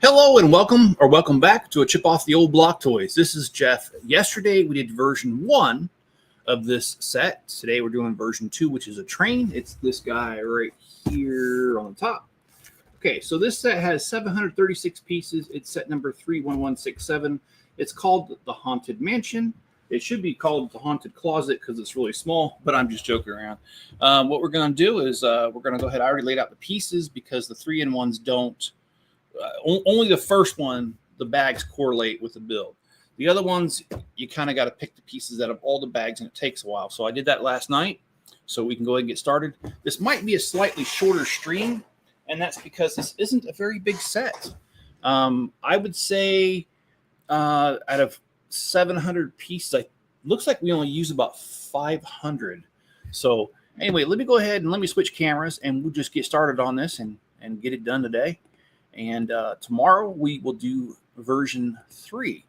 Hello and welcome back to a chip off the old block toys. This is Jeff. Yesterday we did version 1 of this set. Today we're doing version 2, which is a train. It's this guy right here on the top. Okay, so this set has 736 pieces. It's set number 31167. It's called the Haunted Mansion. It should be called the Haunted Closet because it's really small, but I'm just joking around. What we're going to do is we're going to go ahead. I already laid out the pieces because the 3-in-1s don't. Only the first one, the bags correlate with the build. The other ones, you kind of got to pick the pieces out of all the bags, and it takes a while. So I did that last night, so we can go ahead and get started. This might be a slightly shorter stream, and that's because this isn't a very big set. I would say out of 700 pieces, it looks like we only use about 500. So anyway, let me go ahead and let me switch cameras, and we'll just get started on this and get it done today. And tomorrow we will do version 3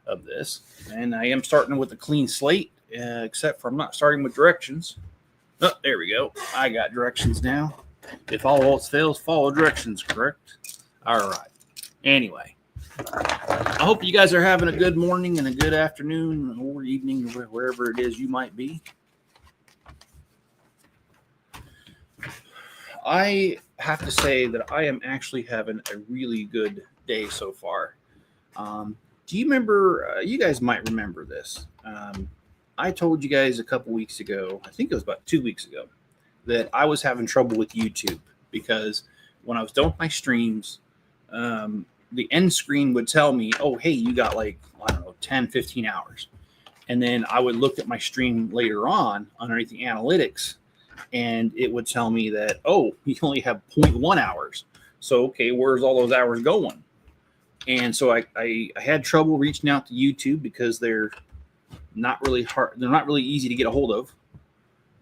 of this. And I am starting with a clean slate, except for I'm not starting with directions. Oh, there we go. I got directions now. If all else fails, follow directions, correct? All right. Anyway, I hope you guys are having a good morning and a good afternoon or evening, wherever it is you might be. I have to say that I am actually having a really good day so far. Do you remember, you guys might remember this. I told you guys a couple weeks ago, I think it was about 2 weeks ago, that I was having trouble with YouTube because when I was done with my streams, the end screen would tell me, oh, hey, you got like, I don't know, 10, 15 hours. And then I would look at my stream later on underneath the analytics, and it would tell me that, oh, you only have 0.1 hours. So, okay, where's all those hours going? And so I had trouble reaching out to YouTube because they're not really hard. They're not really easy to get a hold of.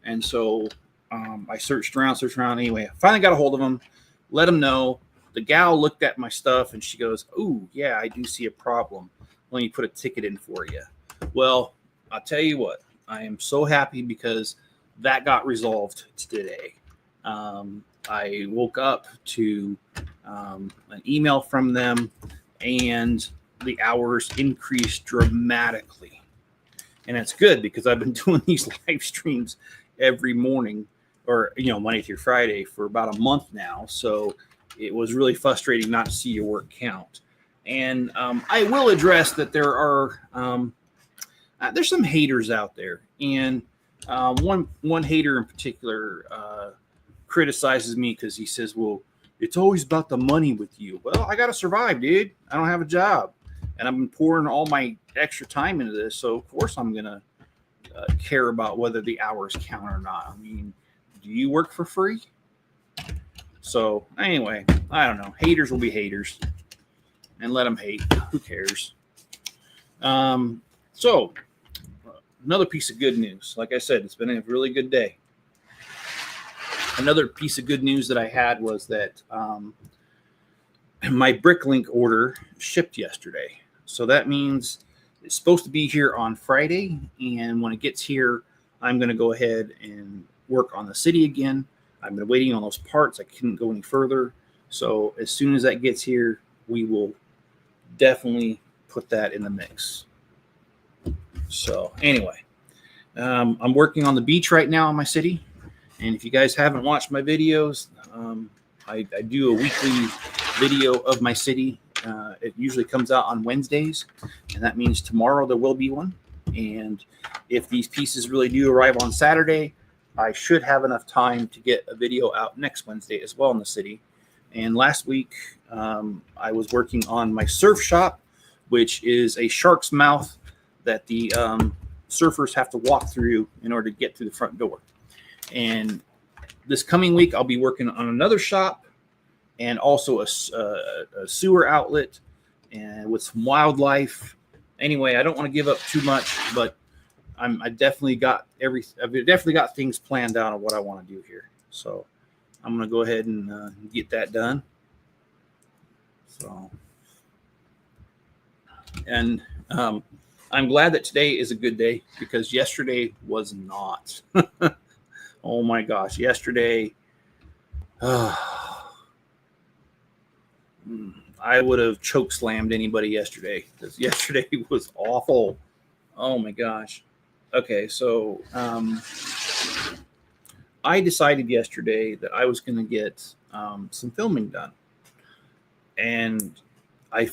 And so I searched around. Anyway, I finally got a hold of them, let them know. The gal looked at my stuff and she goes, oh, yeah, I do see a problem. Let me put a ticket in for you. Well, I'll tell you what, I am so happy because that got resolved today. I woke up to an email from them, and the hours increased dramatically. And it's good because I've been doing these live streams every morning, or Monday through Friday for about a month now. So it was really frustrating not to see your work count. And I will address that there are there's some haters out there, and one hater in particular criticizes me because he says, well, it's always about the money with you. Well, I got to survive, dude. I don't have a job, and I've been pouring all my extra time into this. So of course I'm going to care about whether the hours count or not. I mean, do you work for free? So anyway, I don't know. Haters will be haters, and let them hate. Who cares? So another piece of good news. Like I said, it's been a really good day. Another piece of good news that I had was that my Bricklink order shipped yesterday. So that means it's supposed to be here on Friday. And when it gets here, I'm going to go ahead and work on the city again. I've been waiting on those parts. I couldn't go any further. So as soon as that gets here, we will definitely put that in the mix. So anyway, I'm working on the beach right now in my city. And if you guys haven't watched my videos, I do a weekly video of my city. It usually comes out on Wednesdays, and that means tomorrow there will be one. And if these pieces really do arrive on Saturday, I should have enough time to get a video out next Wednesday as well in the city. And last week, I was working on my surf shop, which is a shark's mouth that the surfers have to walk through in order to get through the front door. And this coming week, I'll be working on another shop and also a sewer outlet and with some wildlife. Anyway, I don't want to give up too much, but I've definitely got things planned out on what I want to do here. So I'm going to go ahead and get that done. So, and I'm glad that today is a good day because yesterday was not. Oh my gosh, yesterday, I I would have choke slammed anybody yesterday, because yesterday was awful. Oh my gosh. Okay, so I decided yesterday that I was going to get some filming done, and I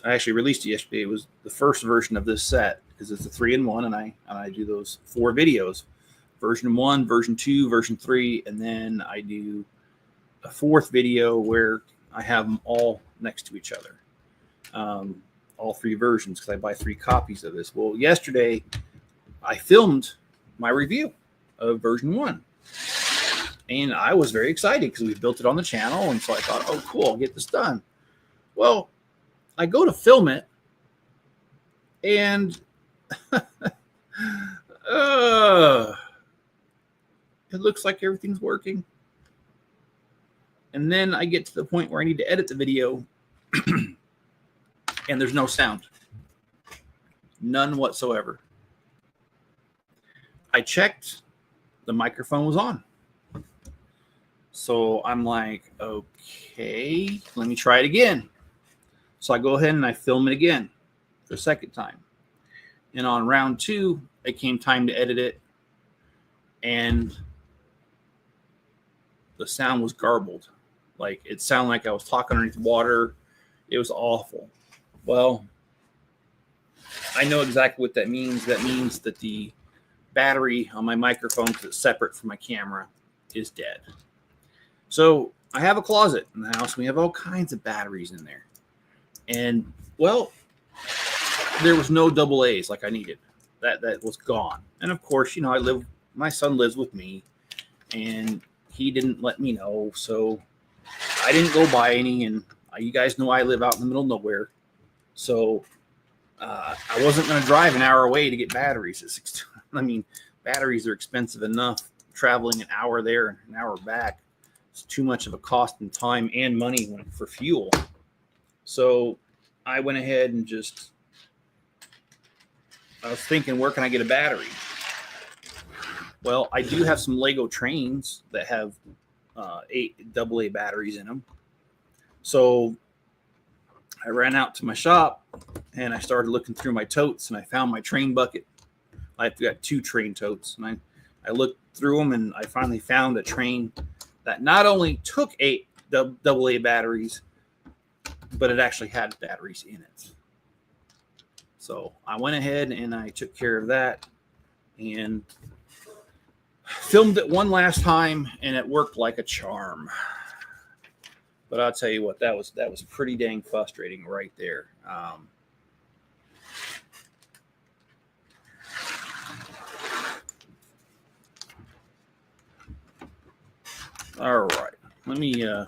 actually released it yesterday. It was the first version of this set, because it's a 3-in-1, and I do those 4 videos: version 1, version 2, version 3, and then I do a 4th video where I have them all next to each other. All 3 versions, because I buy 3 copies of this. Well, yesterday I filmed my review of version 1, and I was very excited because we built it on the channel, and so I thought, oh cool, I'll get this done. Well, I go to film it, and it looks like everything's working. And then I get to the point where I need to edit the video, and there's no sound. None whatsoever. I checked, the microphone was on. So I'm like, okay, let me try it again. So I go ahead and I film it again for a second time. And on round 2, it came time to edit it, and the sound was garbled. Like, it sounded like I was talking underneath water. It was awful. Well, I know exactly what that means. That means that the battery on my microphone, because it's separate from my camera, is dead. So I have a closet in the house. We have all kinds of batteries in there. And, well, there was no AA's like I needed. That was gone. And, of course, my son lives with me, and he didn't let me know. So I didn't go buy any. And you guys know I live out in the middle of nowhere. So I wasn't going to drive an hour away to get batteries. I mean, batteries are expensive enough. Traveling an hour there and an hour back, it's too much of a cost in time and money for fuel. So I went ahead and I was thinking, where can I get a battery? Well, I do have some Lego trains that have 8 AA batteries in them. So I ran out to my shop, and I started looking through my totes, and I found my train bucket. I've got 2 train totes, and I looked through them, and I finally found a train that not only took 8 AA batteries, but it actually had batteries in it. So I went ahead and I took care of that and filmed it one last time, and it worked like a charm. But I'll tell you what, that was pretty dang frustrating right there. All right, let me. I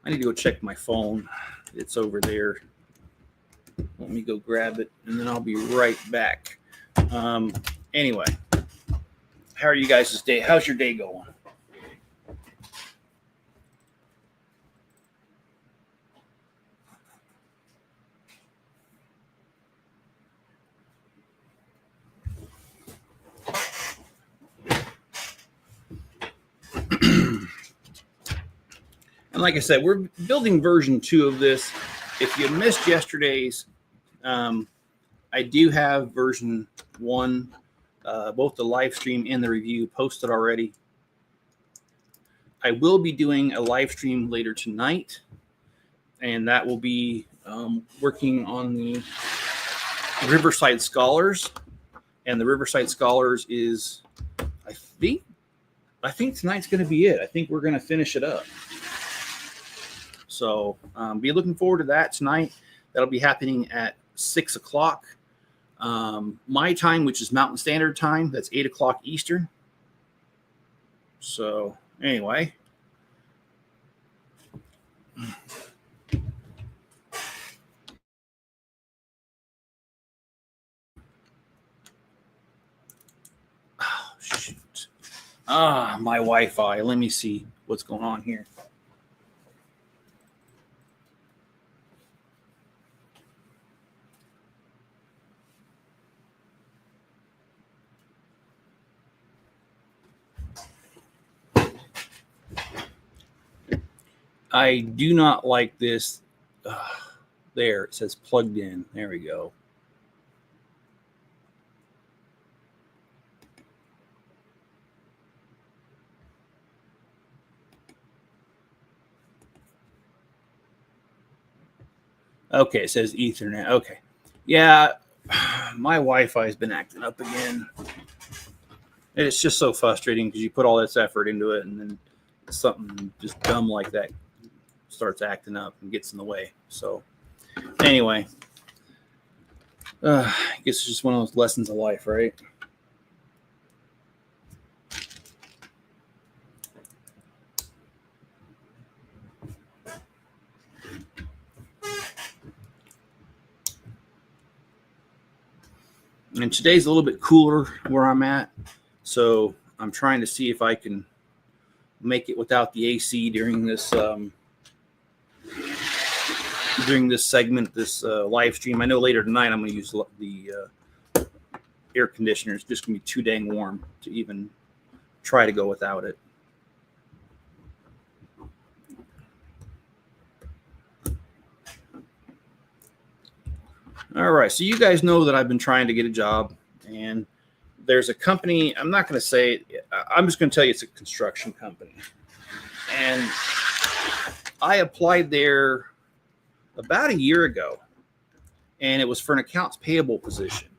need to go check my phone. It's over there. Let me go grab it, and then I'll be right back. Anyway, how are you guys' day? How's your day going? And like I said, we're building version 2 of this. If you missed yesterday's, I do have version 1, both the live stream and the review posted already. I will be doing a live stream later tonight, and that will be working on the Riverside Scholars. And the Riverside Scholars is, I think tonight's going to be it. I think we're going to finish it up. So be looking forward to that tonight. That'll be happening at 6 o'clock my time, which is Mountain Standard Time. That's 8 o'clock Eastern. So anyway. Oh, shoot. My Wi-Fi. Let me see what's going on here. I do not like this. There, it says plugged in. There we go. Okay, it says Ethernet. Okay. Yeah, my Wi-Fi has been acting up again. It's just so frustrating because you put all this effort into it and then something just dumb like that starts acting up and gets in the way. So anyway, I guess it's just one of those lessons of life, right? And today's a little bit cooler where I'm at, so I'm trying to see if I can make it without the AC during this segment, this live stream. I know later tonight I'm going to use the air conditioner. It's just going to be too dang warm to even try to go without it. All right, so you guys know that I've been trying to get a job, and there's a company. I'm not going to say it. I'm just going to tell you it's a construction company. And I applied there about a year ago, and it was for an accounts payable position.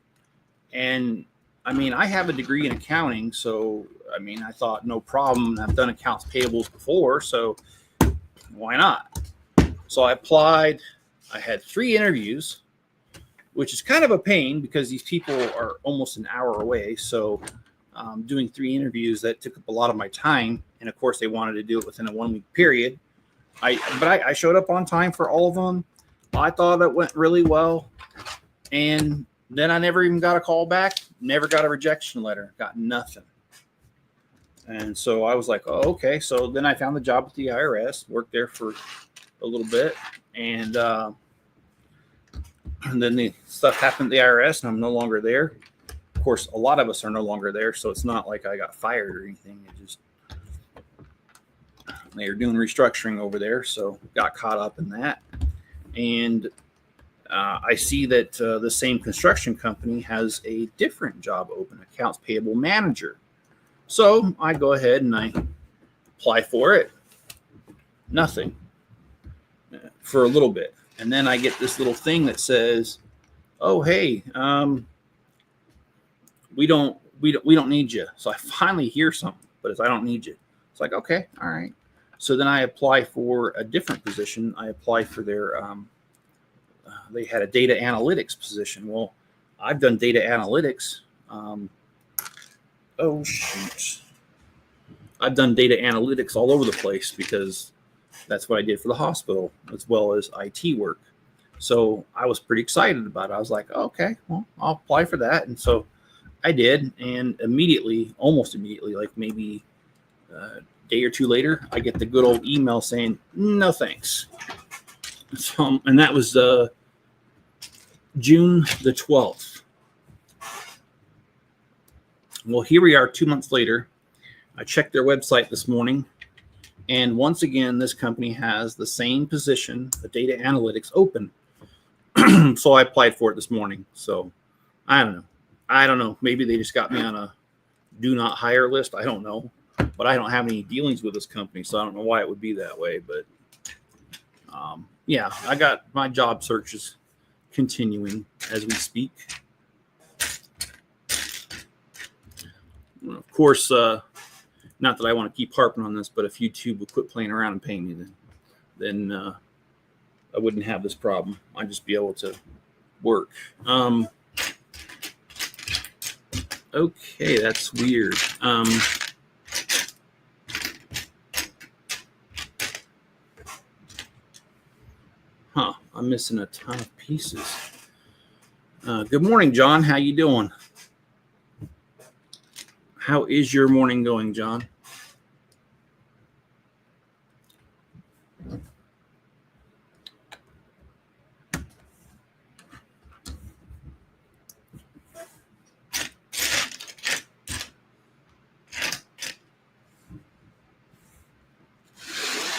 And I mean, I have a degree in accounting, so I mean, I thought no problem. I've done accounts payables before, so why not? So I applied. I had 3 interviews, which is kind of a pain because these people are almost an hour away. So doing 3 interviews, that took up a lot of my time. And of course, they wanted to do it within a 1-week period. I showed up on time for all of them. I thought it went really well. And then I never even got a call back, never got a rejection letter, got nothing. And so I was like, oh, okay. So then I found the job at the IRS, worked there for a little bit. And then the stuff happened at the IRS and I'm no longer there. Of course, a lot of us are no longer there. So it's not like I got fired or anything. It just, they were doing restructuring over there. So got caught up in that. And I see that the same construction company has a different job open, accounts payable manager. So I go ahead and I apply for it. Nothing for a little bit. And then I get this little thing that says, oh, hey, we don't need you. So I finally hear something, but it's, I don't need you. It's like, okay, all right. So then I apply for a different position. I apply for their, they had a data analytics position. Well, I've done data analytics. Oh, shoot. I've done data analytics all over the place because that's what I did for the hospital as well as IT work. So I was pretty excited about it. I was like, oh, okay, well, I'll apply for that. And so I did. And immediately, almost immediately, like maybe a day or 2 later, I get the good old email saying, no, thanks. So, and that was June the 12th. Well, here we are 2 months later. I checked their website this morning. And once again, this company has the same position, the data analytics, open. So I applied for it this morning. So I don't know. Maybe they just got me on a do not hire list. I don't know. But I don't have any dealings with this company, so I don't know why it would be that way. But yeah, I got my job searches continuing as we speak. Of course, not that I want to keep harping on this, but if YouTube would quit playing around and paying me, then I wouldn't have this problem. I'd just be able to work. Okay, that's weird. I'm missing a ton of pieces. Good morning, John. How you doing? How is your morning going, John?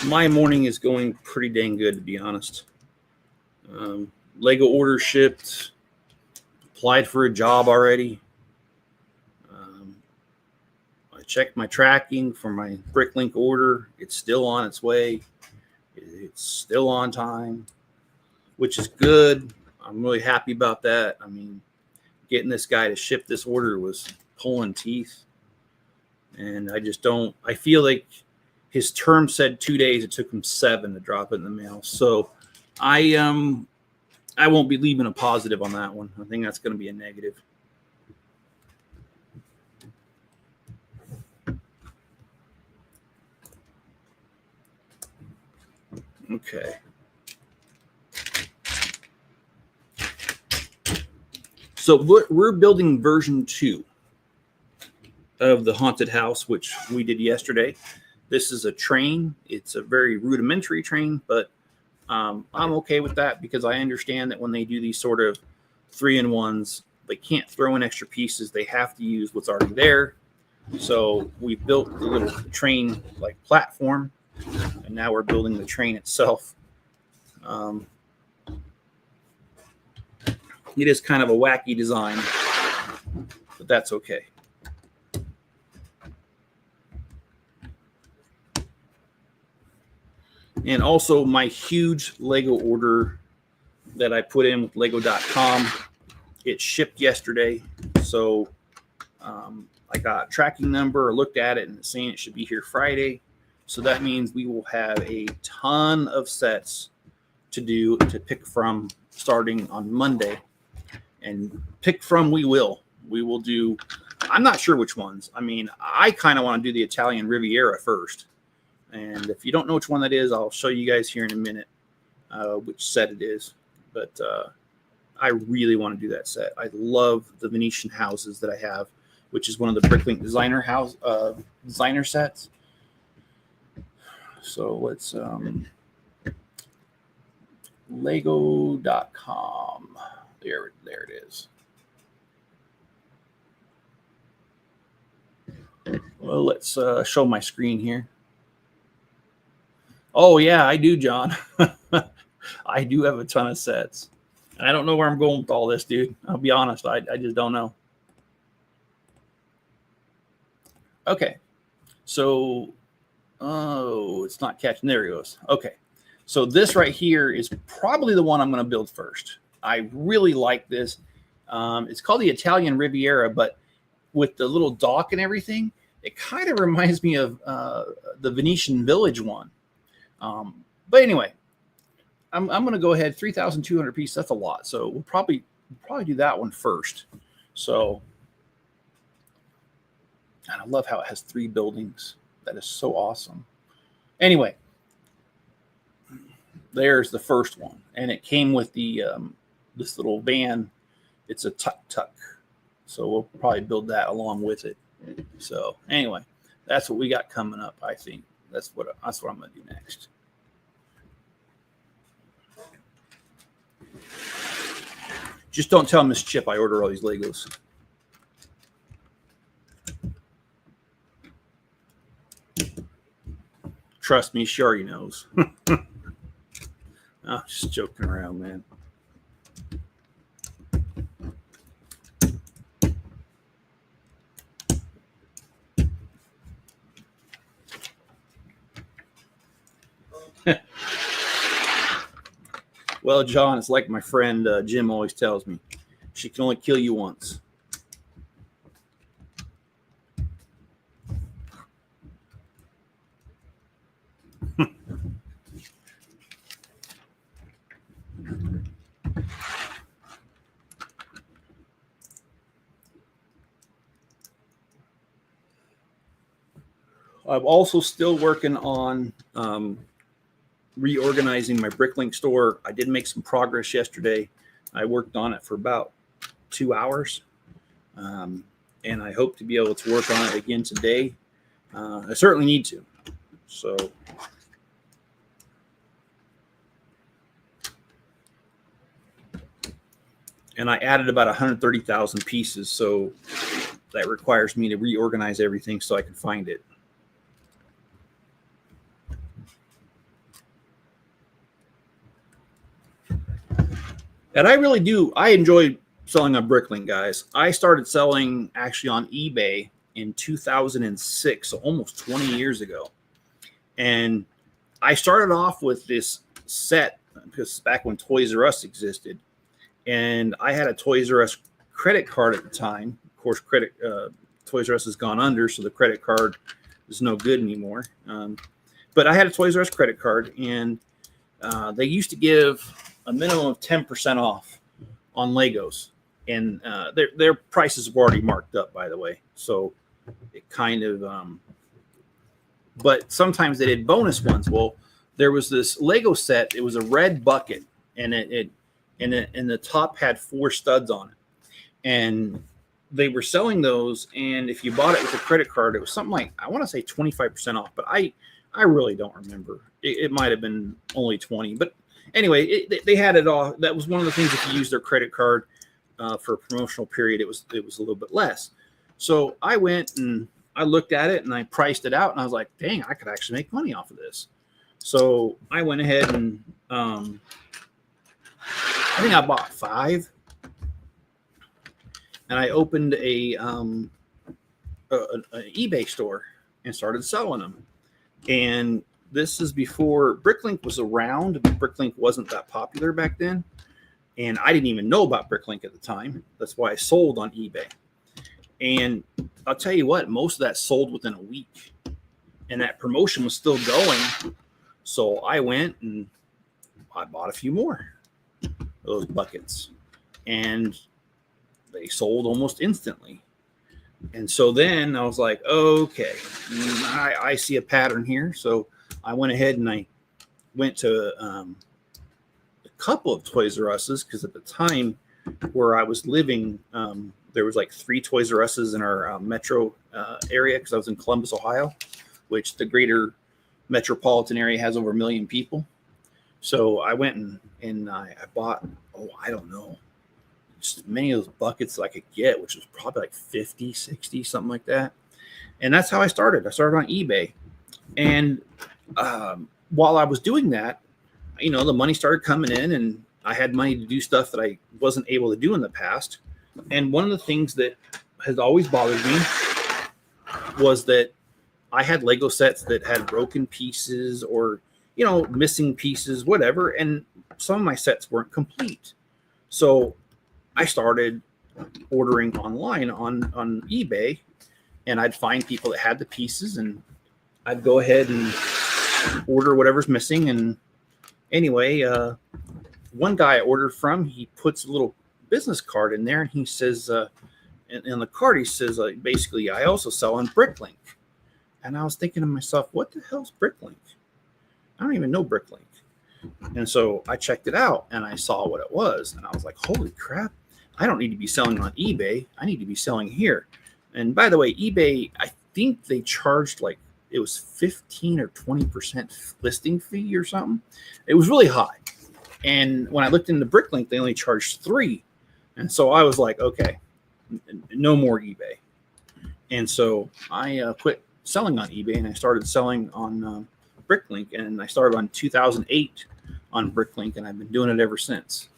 My morning is going pretty dang good, to be honest. Lego order shipped, applied for a job already. I checked my tracking for my Bricklink order. It's still on its way. It's still on time, which is good. I'm really happy about that. I mean, getting this guy to ship this order was pulling teeth. And I feel like his term said 2 days. It took him 7 to drop it in the mail. So I won't be leaving a positive on that one. I think that's going to be a negative. Okay. So we're building version 2 of the haunted house, which we did yesterday. This is a train. It's a very rudimentary train, but I'm okay with that because I understand that when they do these sort of 3-in-1s, they can't throw in extra pieces. They have to use what's already there. So we built the little train like platform, and now we're building the train itself. It is kind of a wacky design, but that's okay. And also my huge Lego order that I put in with Lego.com, it shipped yesterday. So I got a tracking number, looked at it, and it's saying it should be here Friday. So that means we will have a ton of sets to pick from starting on Monday. And pick from we will do, I'm not sure which ones. I mean, I kind of want to do the Italian Riviera first. And if you don't know which one that is, I'll show you guys here in a minute which set it is. But I really want to do that set. I love the Venetian houses that I have, which is one of the Bricklink designer sets. So let's Lego.com. There it is. Well, let's show my screen here. Oh, yeah, I do, John. I do have a ton of sets. And I don't know where I'm going with all this, dude. I'll be honest. I just don't know. Okay. So, it's not catching. There it goes. Okay. So this right here is probably the one I'm going to build first. I really like this. It's called the Italian Riviera, but with the little dock and everything, it kind of reminds me of the Venetian Village one. But anyway, I'm going to go ahead. 3,200 pieces. That's a lot. So we'll probably do that one first. So, and I love how it has 3 buildings. That is so awesome. Anyway, there's the first one, and it came with the this little van. It's a tuk-tuk. So we'll probably build that along with it. So anyway, that's what we got coming up. I think that's what I'm going to do next. Just don't tell Miss Chip I order all these Legos. Trust me, she already knows. I'm just joking around, man. Well, John, it's like my friend Jim always tells me. She can only kill you once. I'm also still working on reorganizing my Bricklink store. I did make some progress yesterday. I worked on it for about 2 hours. And I hope to be able to work on it again today. I certainly need to. So and I added about 130,000 pieces. So that requires me to reorganize everything so I can find it. And I really do. I enjoy selling on Bricklink, guys. I started selling actually on eBay in 2006, so almost 20 years ago. And I started off with this set because back when Toys R Us existed, and I had a Toys R Us credit card at the time. Of course, Toys R Us has gone under, so the credit card is no good anymore. But I had a Toys R Us credit card, and they used to give a minimum of 10% off on Legos, and their prices were already marked up, by the way. So it kind of, but sometimes they did bonus ones. Well, there was this Lego set. It was a red bucket, and and the top had 4 studs on it, and they were selling those. And if you bought it with a credit card, it was something like, I want to say 25% off, but I really don't remember. It might have been only 20, but anyway, they had it all. That was one of the things. If you use their credit card for a promotional period, it was a little bit less. So I went and I looked at it and I priced it out, and I was like, dang, I could actually make money off of this. So I went ahead and I think I bought 5, and I opened an eBay store and started selling them. And this is before Bricklink was around. Bricklink wasn't that popular back then, and I didn't even know about Bricklink at the time. That's why I sold on eBay. And I'll tell you what, most of that sold within a week, and that promotion was still going. So I went and I bought a few more of those buckets, and they sold almost instantly. And so then I was like, okay, I see a pattern here. So I went ahead and I went to a couple of Toys R Us's, because at the time where I was living, there was like 3 Toys R Us's in our metro area, because I was in Columbus, Ohio, which the greater metropolitan area has over 1 million people. So I went and I bought, I don't know, just many of those buckets that I could get, which was probably like 50, 60, something like that. And that's how I started. I started on eBay. And while I was doing that, the money started coming in, and I had money to do stuff that I wasn't able to do in the past. And one of the things that has always bothered me was that I had Lego sets that had broken pieces or, missing pieces, whatever. And some of my sets weren't complete. So I started ordering online on eBay, and I'd find people that had the pieces, and I'd go ahead and order whatever's missing. And anyway, one guy I ordered from, he puts a little business card in there, and he says, in the card, he says, basically, I also sell on Bricklink. And I was thinking to myself, what the hell's Bricklink? I don't even know Bricklink. And so I checked it out, and I saw what it was, and I was like, holy crap, I don't need to be selling on eBay. I need to be selling here. And by the way, eBay, I think they charged like, it was 15 or 20% listing fee or something. It was really high. And when I looked into Bricklink, they only charged 3. And so I was like, okay, no more eBay. And so I quit selling on eBay, and I started selling on Bricklink, and I started on 2008 on Bricklink, and I've been doing it ever since.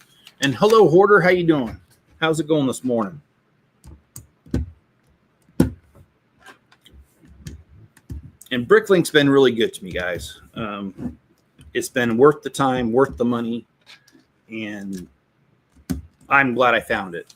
And hello, Hoarder, how you doing? How's it going this morning? And Bricklink's been really good to me, guys. It's been worth the time, worth the money, and I'm glad I found it.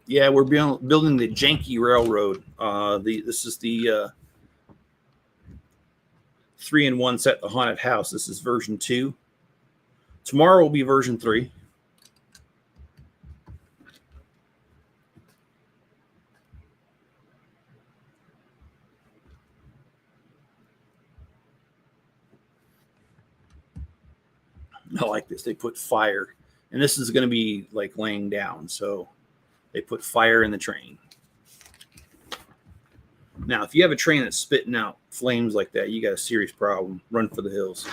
Yeah, we're building the janky railroad. This is the 3-in-1 set, the haunted house. This is version 2. Tomorrow will be version 3. I like this. They put fire, and this is going to be like laying down. So they put fire in the train. Now, if you have a train that's spitting out flames like that, you got a serious problem. Run for the hills.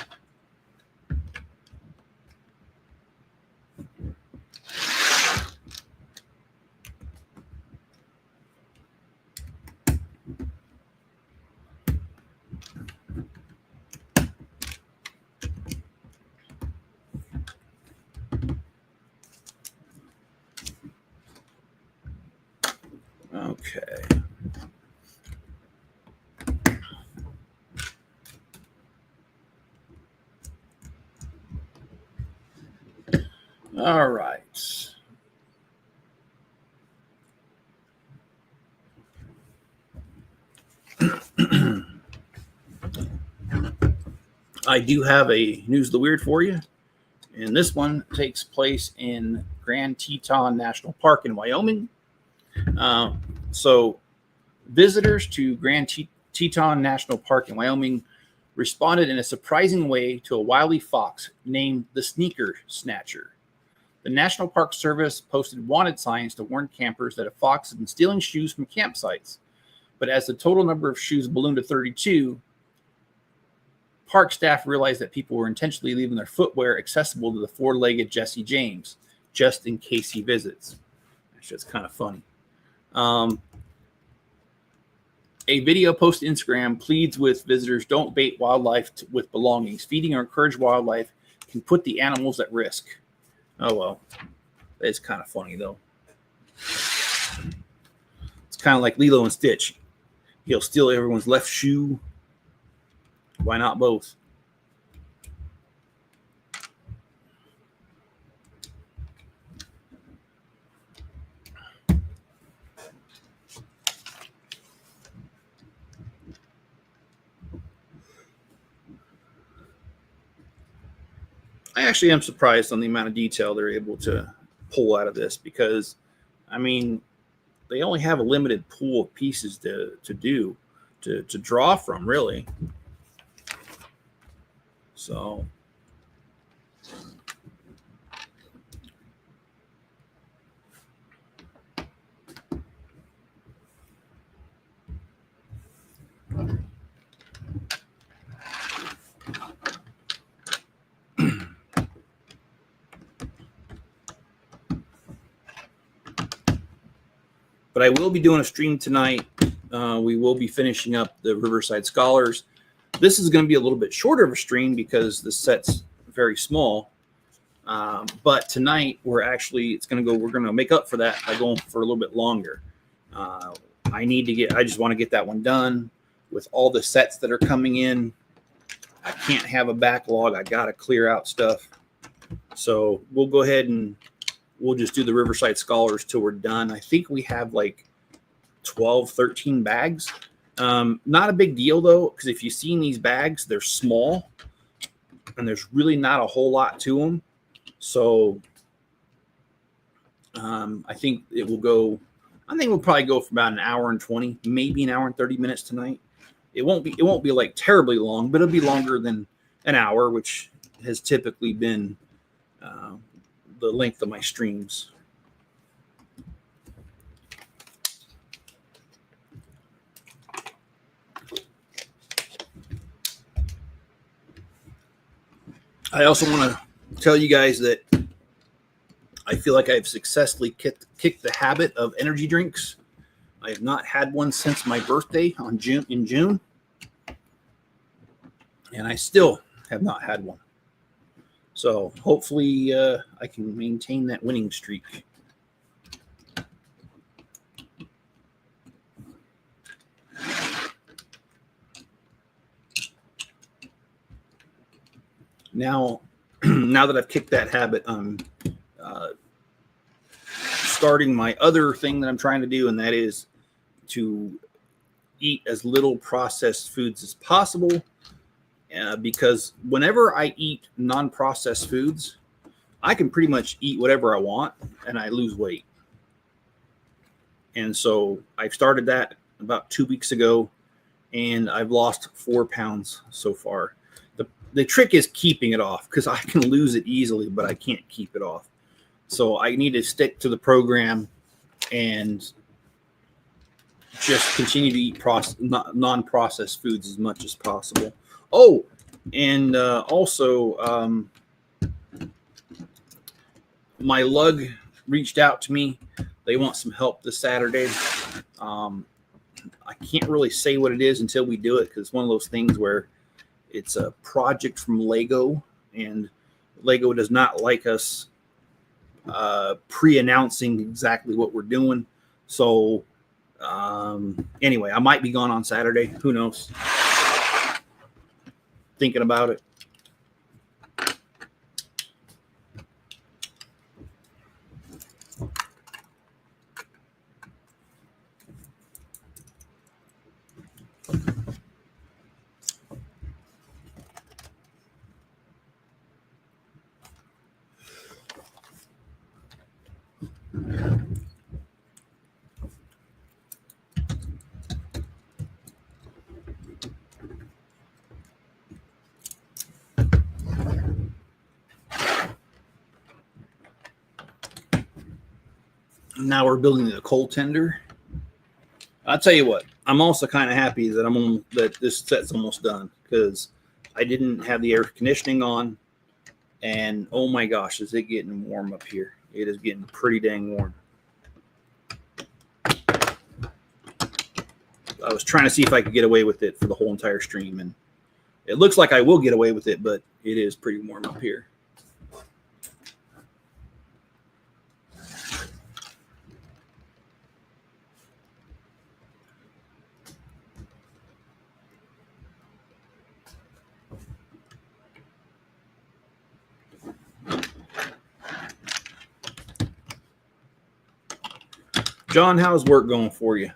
Okay. All right. I do have a News of the Weird for you, and this one takes place in Grand Teton National Park in Wyoming. So, visitors to Grand Teton National Park in Wyoming responded in a surprising way to a wily fox named the Sneaker Snatcher. The National Park Service posted wanted signs to warn campers that a fox had been stealing shoes from campsites. But as the total number of shoes ballooned to 32, park staff realized that people were intentionally leaving their footwear accessible to the four-legged Jesse James, just in case he visits. That's just kind of funny. A video posted on Instagram pleads with visitors, don't bait wildlife with belongings. Feeding or encourage wildlife can put the animals at risk. Oh, well. It's kind of funny, though. It's kind of like Lilo and Stitch. He'll steal everyone's left shoe. Why not both? I actually am surprised on the amount of detail they're able to pull out of this because, I mean, they only have a limited pool of pieces to draw from, really. So, but I will be doing a stream tonight. We will be finishing up the Riverside Scholars. This is going to be a little bit shorter of a stream because the set's very small. But tonight we're going to make up for that by going for a little bit longer. I just want to get that one done with all the sets that are coming in. I can't have a backlog. I got to clear out stuff. So we'll go ahead and we'll just do the Riverside Scholars till we're done. I think we have like 12, 13 bags. Not a big deal, though, because if you've seen these bags, they're small, and there's really not a whole lot to them. So I think we'll probably go for about an hour and 20, maybe an hour and 30 minutes tonight. It won't be like terribly long, but it'll be longer than an hour, which has typically been the length of my streams. I also want to tell you guys that I feel like I've successfully kicked the habit of energy drinks. I have not had one since my birthday in June, and I still have not had one. So hopefully I can maintain that winning streak. Now that I've kicked that habit, I'm starting my other thing that I'm trying to do, and that is to eat as little processed foods as possible. Because whenever I eat non-processed foods, I can pretty much eat whatever I want, and I lose weight. And so I've started that about 2 weeks ago, and I've lost 4 pounds so far. The trick is keeping it off, because I can lose it easily, but I can't keep it off. So I need to stick to the program and just continue to eat non-processed foods as much as possible. Oh, and also my lug reached out to me. They want some help this Saturday. I can't really say what it is until we do it, because it's one of those things where it's a project from Lego, and Lego does not like us pre-announcing exactly what we're doing. So Anyway, I might be gone on Saturday. Who knows? Thinking about it. Now we're building the coal tender. I'll tell you what, I'm also kind of happy that that this set's almost done, because I didn't have the air conditioning on, and oh my gosh, is it getting warm up here. It is getting pretty dang warm. I was trying to see if I could get away with it for the whole entire stream, and it looks like I will get away with it, but it is pretty warm up here. John, how's work going for you?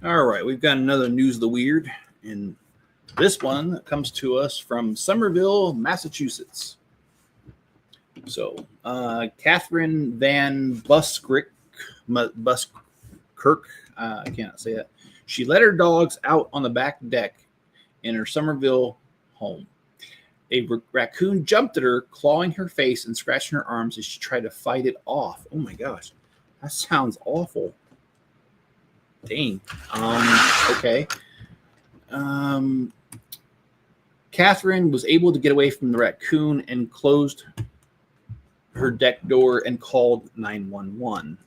All right, we've got another News of the Weird, and this one comes to us from Somerville, Massachusetts. So, Catherine Van Buskirk, I cannot say that. She let her dogs out on the back deck in her Somerville home. A raccoon jumped at her, clawing her face and scratching her arms as she tried to fight it off. Oh my gosh, that sounds awful. Dang. Okay. Catherine was able to get away from the raccoon and closed her deck door and called 911.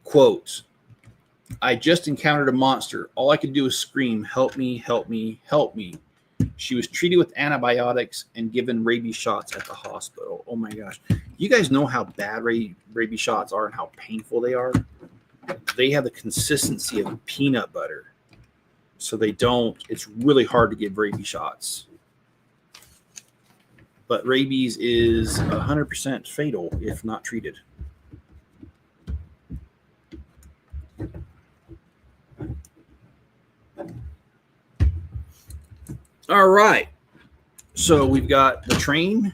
Quote, I just encountered a monster. All I could do was scream, help me, help me, help me. She was treated with antibiotics and given rabies shots at the hospital. Oh my gosh. You guys know how bad rabies shots are and how painful they are? They have the consistency of peanut butter. So it's really hard to give rabies shots. But rabies is 100% fatal if not treated. All right. So we've got the train,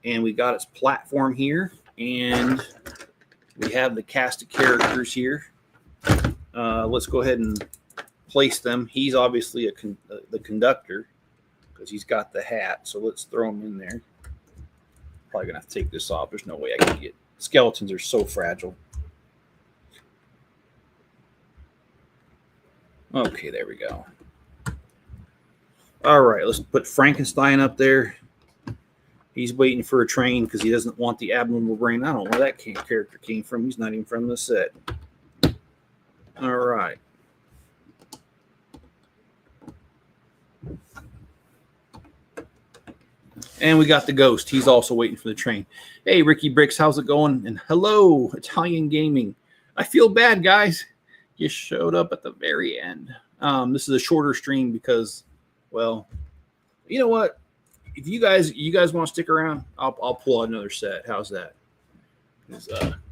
and we got its platform here, and we have the cast of characters here. Let's go ahead and place them. He's obviously the conductor because he's got the hat. So let's throw him in there. Probably gonna have to take this off. There's no way I can get. Skeletons are so fragile. Okay, there we go. All right, let's put Frankenstein up there. He's waiting for a train because he doesn't want the abnormal brain. I don't know where that character came from. He's not even from the set. All right. And we got the ghost. He's also waiting for the train. Hey, Ricky Bricks, how's it going? And hello, Italian Gaming. I feel bad, guys. You showed up at the very end. This is a shorter stream because, well, you know what? If you guys want to stick around, I'll pull out another set. How's that?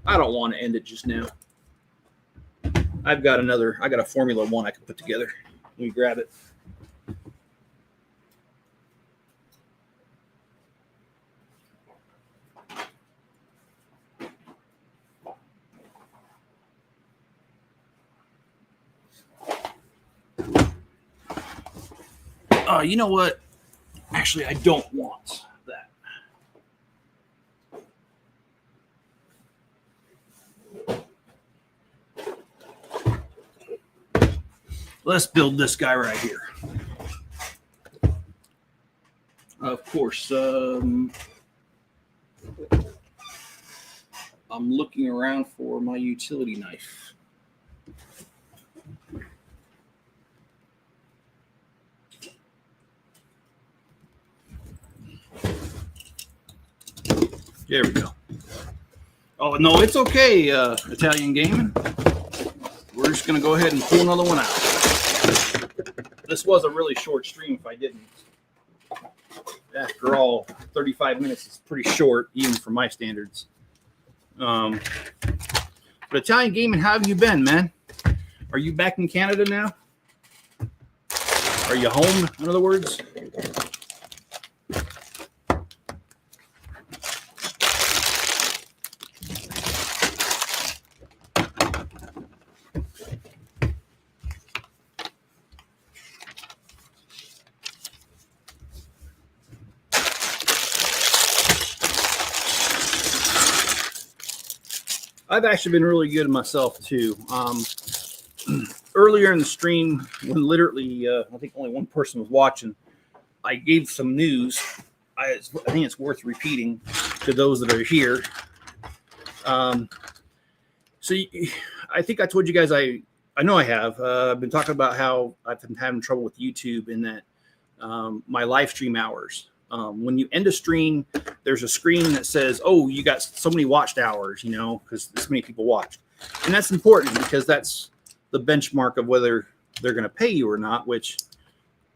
I don't want to end it just now. I got a Formula One I can put together. Let me grab it. You know what? Actually, I don't want that. Let's build this guy right here. Of course, I'm looking around for my utility knife. There we go. Oh, no, it's okay, Italian Gaming. We're just going to go ahead and pull another one out. This was a really short stream if I didn't. After all, 35 minutes is pretty short, even for my standards. But Italian Gaming, how have you been, man? Are you back in Canada now? Are you home, in other words? I've actually been really good at myself too. Earlier in the stream, when literally I think only one person was watching, I gave some news. I think it's worth repeating to those that are here. So I think I told you guys, I know I have. I've been talking about how I've been having trouble with YouTube in that my live stream hours. When you end a stream, there's a screen that says, oh, you got so many watched hours, you know, because this many people watched. And that's important because that's the benchmark of whether they're going to pay you or not, which,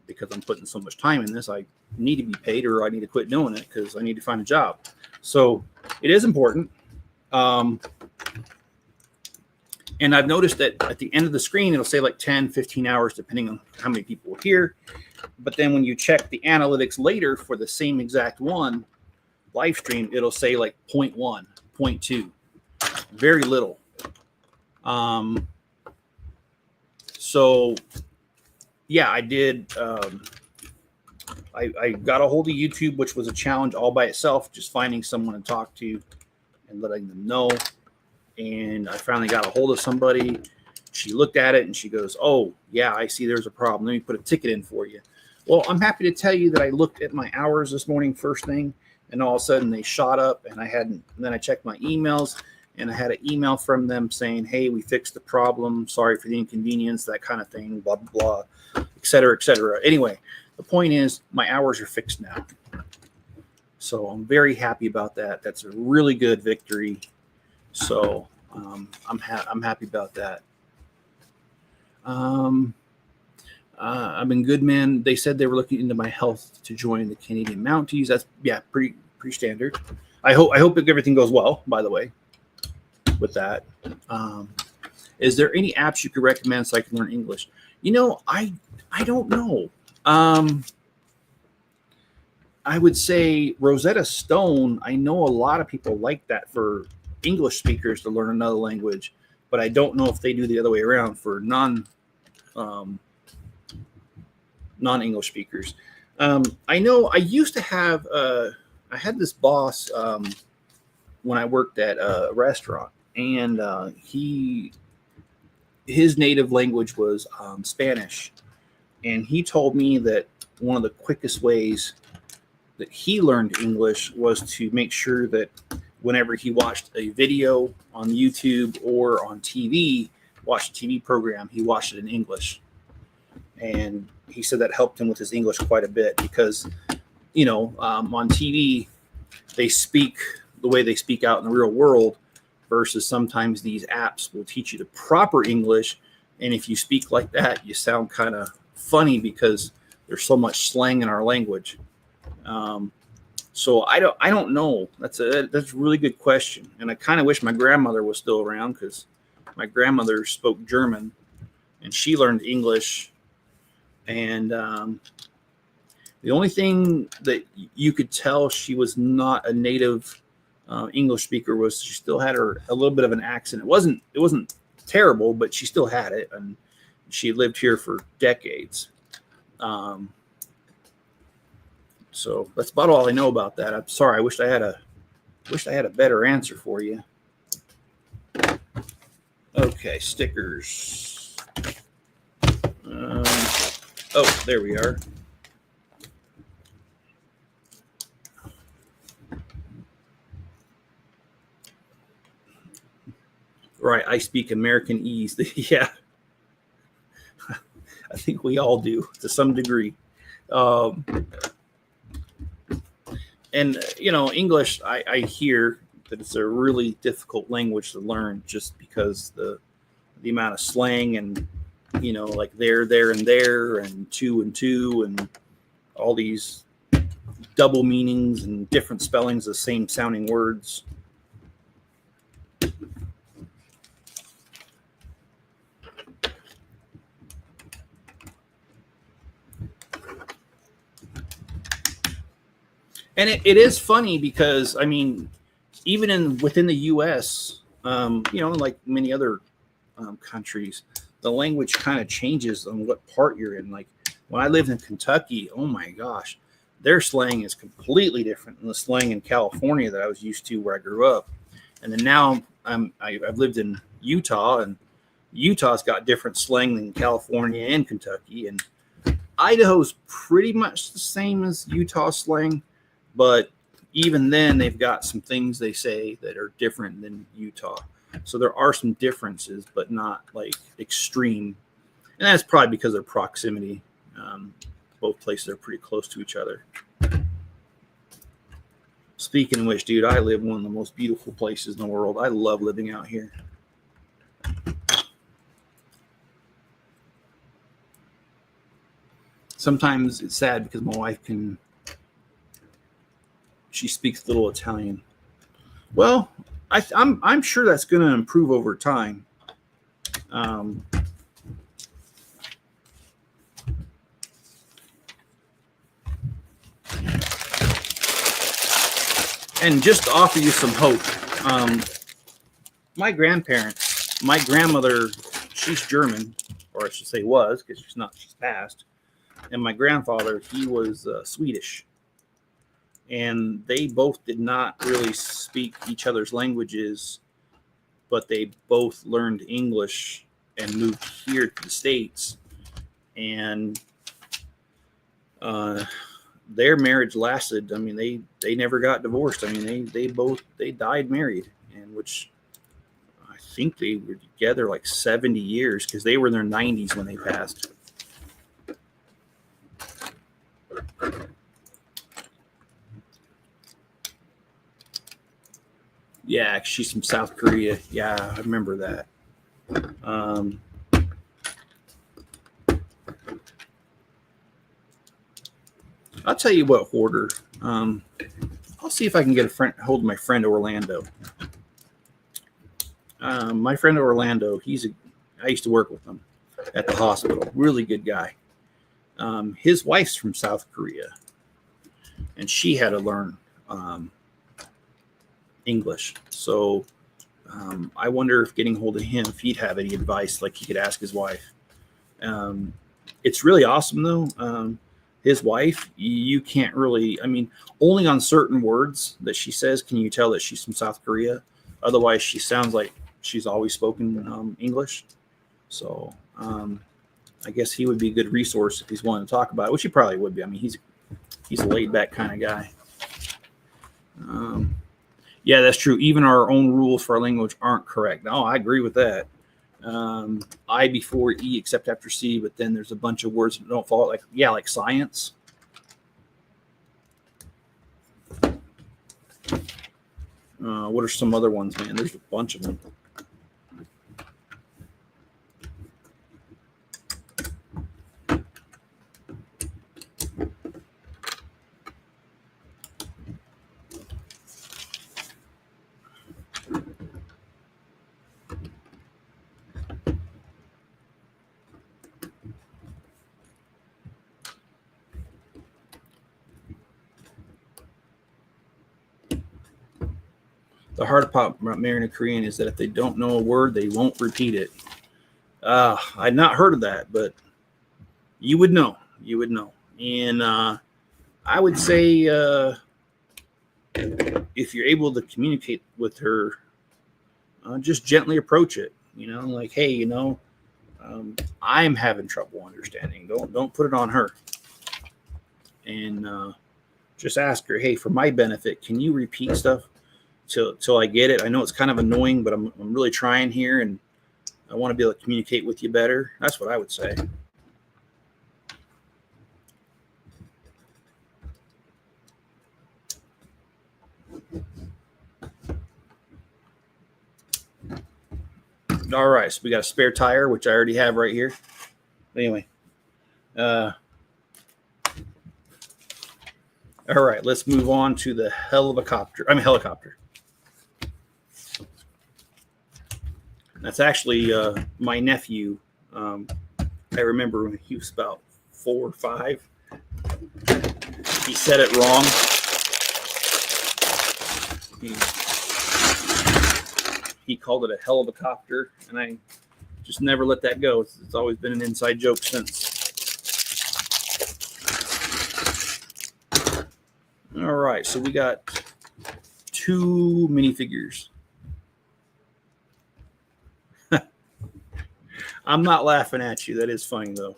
because I'm putting so much time in this, I need to be paid or I need to quit doing it because I need to find a job. So it is important. And I've noticed that at the end of the screen, it'll say like 10, 15 hours, depending on how many people are here. But then when you check the analytics later for the same exact one live stream, it'll say like 0.1, 0.2, very little. So yeah, I did. I got a hold of YouTube, which was a challenge all by itself, just finding someone to talk to and letting them know. And I finally got a hold of somebody. She looked at it and she goes, oh, yeah, I see there's a problem. Let me put a ticket in for you. Well, I'm happy to tell you that I looked at my hours this morning first thing, and all of a sudden they shot up, and then I checked my emails, and I had an email from them saying, hey, we fixed the problem. Sorry for the inconvenience, that kind of thing, blah, blah, blah, et cetera, et cetera. Anyway, the point is my hours are fixed now. So I'm very happy about that. That's a really good victory. So I'm happy about that. I've been good, man. They said they were looking into my health to join the Canadian Mounties. That's pretty standard. I hope everything goes well, by the way, with that. Is there any apps you could recommend so I can learn English? You know, I don't know. I would say Rosetta Stone. I know a lot of people like that for English speakers to learn another language, but I don't know if they do the other way around for non-English speakers. I know I used to have, I had this boss when I worked at a restaurant, and his native language was Spanish. And he told me that one of the quickest ways that he learned English was to make sure that whenever he watched a video on YouTube or on TV, watched a TV program, he watched it in English. And he said that helped him with his English quite a bit because, you know, on TV, they speak the way they speak out in the real world versus sometimes these apps will teach you the proper English. And if you speak like that, you sound kind of funny because there's so much slang in our language. So I don't know. That's a really good question. And I kind of wish my grandmother was still around because my grandmother spoke German and she learned English. And the only thing that you could tell she was not a native English speaker was she still had a little bit of an accent. It wasn't terrible, but she still had it, and she lived here for decades. So that's about all I know about that. I'm sorry. I wish I had a better answer for you. Okay, stickers. Oh, there we are. Right, I speak American ease. Yeah, I think we all do to some degree. And English, I hear that it's a really difficult language to learn just because the amount of slang and like there, and there, and two, and all these double meanings and different spellings of the same sounding words. And it is funny because, I mean, even within the U.S., like many other countries, the language kind of changes on what part you're in. Like when I lived in Kentucky, oh my gosh, their slang is completely different than the slang in California that I was used to where I grew up. And then now I've lived in Utah, and Utah's got different slang than California and Kentucky. And Idaho's pretty much the same as Utah slang. But even then, they've got some things they say that are different than Utah. So there are some differences, but not like extreme. And that's probably because of their proximity. Both places are pretty close to each other. Speaking of which, dude, I live in one of the most beautiful places in the world. I love living out here. Sometimes it's sad because my wife she speaks a little Italian. Well, I'm sure that's going to improve over time. And just to offer you some hope, my grandmother, she's German, or I should say was, because she's passed. And my grandfather, he was Swedish. And they both did not really speak each other's languages, but they both learned English and moved here to the States. And their marriage lasted. I mean, they never got divorced. I mean, they died married, and which I think they were together like 70 years because they were in their 90s when they passed. Yeah, she's from South Korea. Yeah, I remember that. I'll tell you what, Hoarder. I'll see if I can get hold of my friend Orlando. My friend Orlando, I used to work with him at the hospital. Really good guy. His wife's from South Korea, and she had to learn English. So I wonder if getting hold of him, if he'd have any advice, like he could ask his wife. It's really awesome, though. His wife, you can't really, I mean, only on certain words that she says can you tell that she's from South Korea. Otherwise, she sounds like she's always spoken English. So I guess he would be a good resource if he's wanting to talk about it, which he probably would be. I mean, he's a laid-back kind of guy. Yeah, that's true. Even our own rules for our language aren't correct. No, I agree with that. I before E except after C, but then there's a bunch of words that don't follow, like science. What are some other ones, man? There's a bunch of them. The hard part about marrying a Korean is that if they don't know a word, they won't repeat it. I'd not heard of that, but you would know. You would know. And I would say if you're able to communicate with her, just gently approach it. Like, hey, I'm having trouble understanding. Don't put it on her. And just ask her, hey, for my benefit, can you repeat stuff till I get it? I know it's kind of annoying, but I'm really trying here, and I want to be able to communicate with you better. That's what I would say. All right, so we got a spare tire, which I already have right here. Anyway, all right, let's move on to the helicopter. That's actually my nephew. I remember when he was about 4 or 5. He said it wrong. He called it a helicopter, and I just never let that go. It's always been an inside joke since. All right, so we got 2 minifigures. I'm not laughing at you. That is funny, though.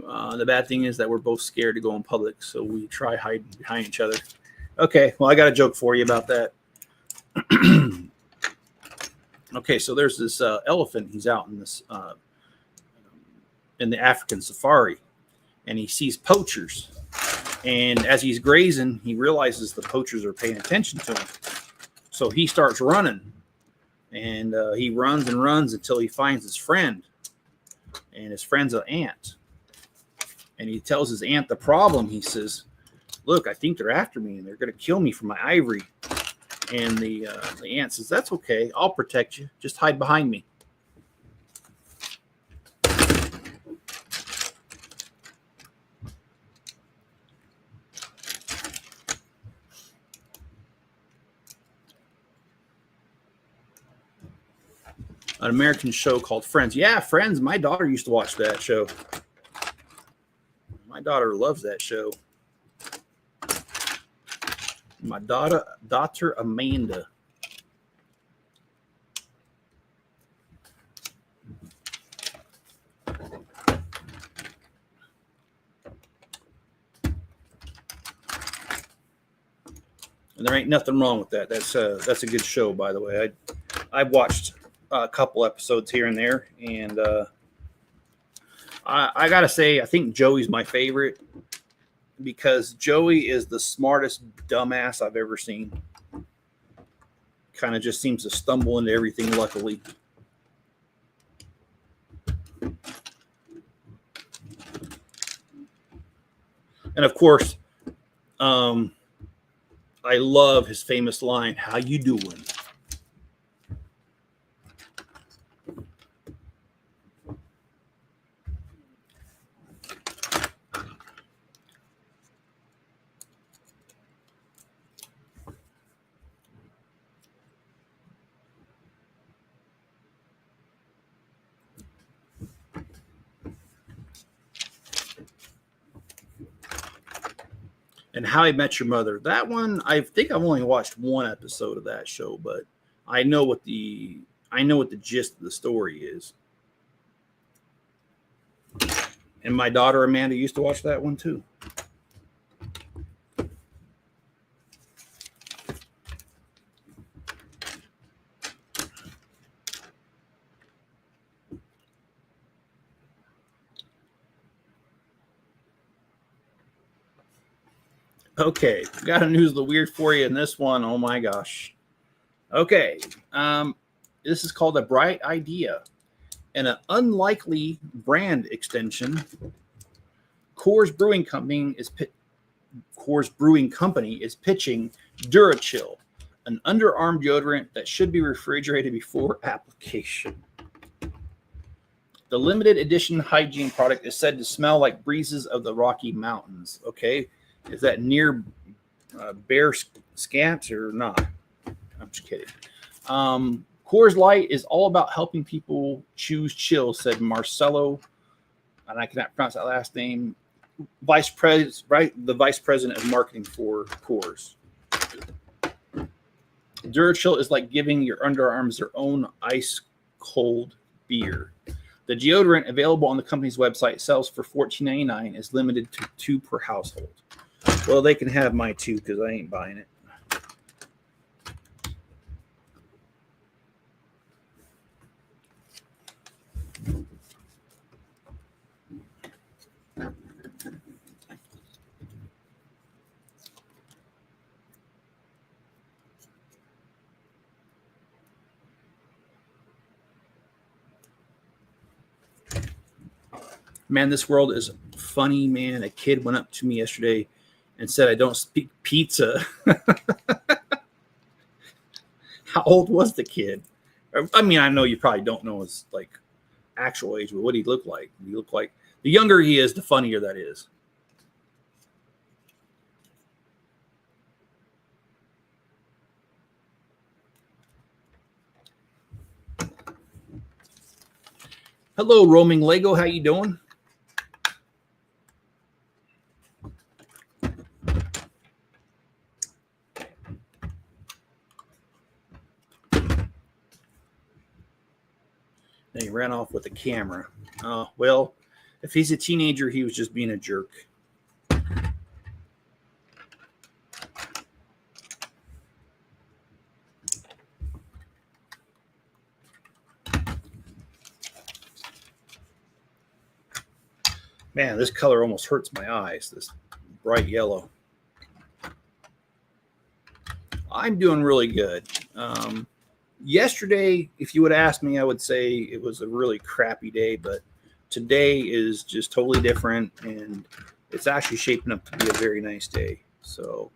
The bad thing is that we're both scared to go in public, so we try hiding behind each other. Okay, well, I got a joke for you about that. Okay, so there's this elephant. He's out in this in the African safari, and he sees poachers. And as he's grazing, he realizes the poachers are paying attention to him. So he starts running, and he runs and runs until he finds his friend. And his friend's an ant. And he tells his aunt the problem. He says, look, I think they're after me, and they're going to kill me for my ivory. And the aunt says, that's okay. I'll protect you. Just hide behind me. An American show called Friends. Yeah, Friends. My daughter used to watch that show. My daughter loves that show. My daughter Amanda. And there ain't nothing wrong with that. That's a good show, by the way. I've watched a couple episodes here and there, and I gotta say, I think Joey's my favorite because Joey is the smartest dumbass I've ever seen. Kind of just seems to stumble into everything, luckily. And of course, I love his famous line, "How you doing?" And How I Met Your Mother. That one, I think I've only watched one episode of that show, but I know what the gist of the story is. And my daughter Amanda used to watch that one too. Okay, got a news of the weird for you in this one. Oh my gosh. Okay, this is called a bright idea, and an unlikely brand extension. Coors Brewing Company is pitching DuraChill, an underarm deodorant that should be refrigerated before application. The limited edition hygiene product is said to smell like breezes of the Rocky Mountains. Okay. Is that near Bear Scant or not? I'm just kidding. Coors Light is all about helping people choose chill, said Marcelo, and I cannot pronounce that last name, vice president, right? The vice president of marketing for Coors. Durachill is like giving your underarms their own ice cold beer. The deodorant available on the company's website sells for $14.99 is limited to 2 per household. Well, they can have my 2 because I ain't buying it. Man, this world is funny, man. A kid went up to me yesterday and said, I don't speak pizza. How old was the kid? I mean, I know you probably don't know his like actual age, but what did he look like? He looked like the younger he is, the funnier that is. Hello, Roaming Lego. How you doing? And he ran off with the camera. Well, if he's a teenager, he was just being a jerk. Man, this color almost hurts my eyes, this bright yellow. I'm doing really good. Yesterday, if you would ask me, I would say it was a really crappy day, but today is just totally different, and it's actually shaping up to be a very nice day. So,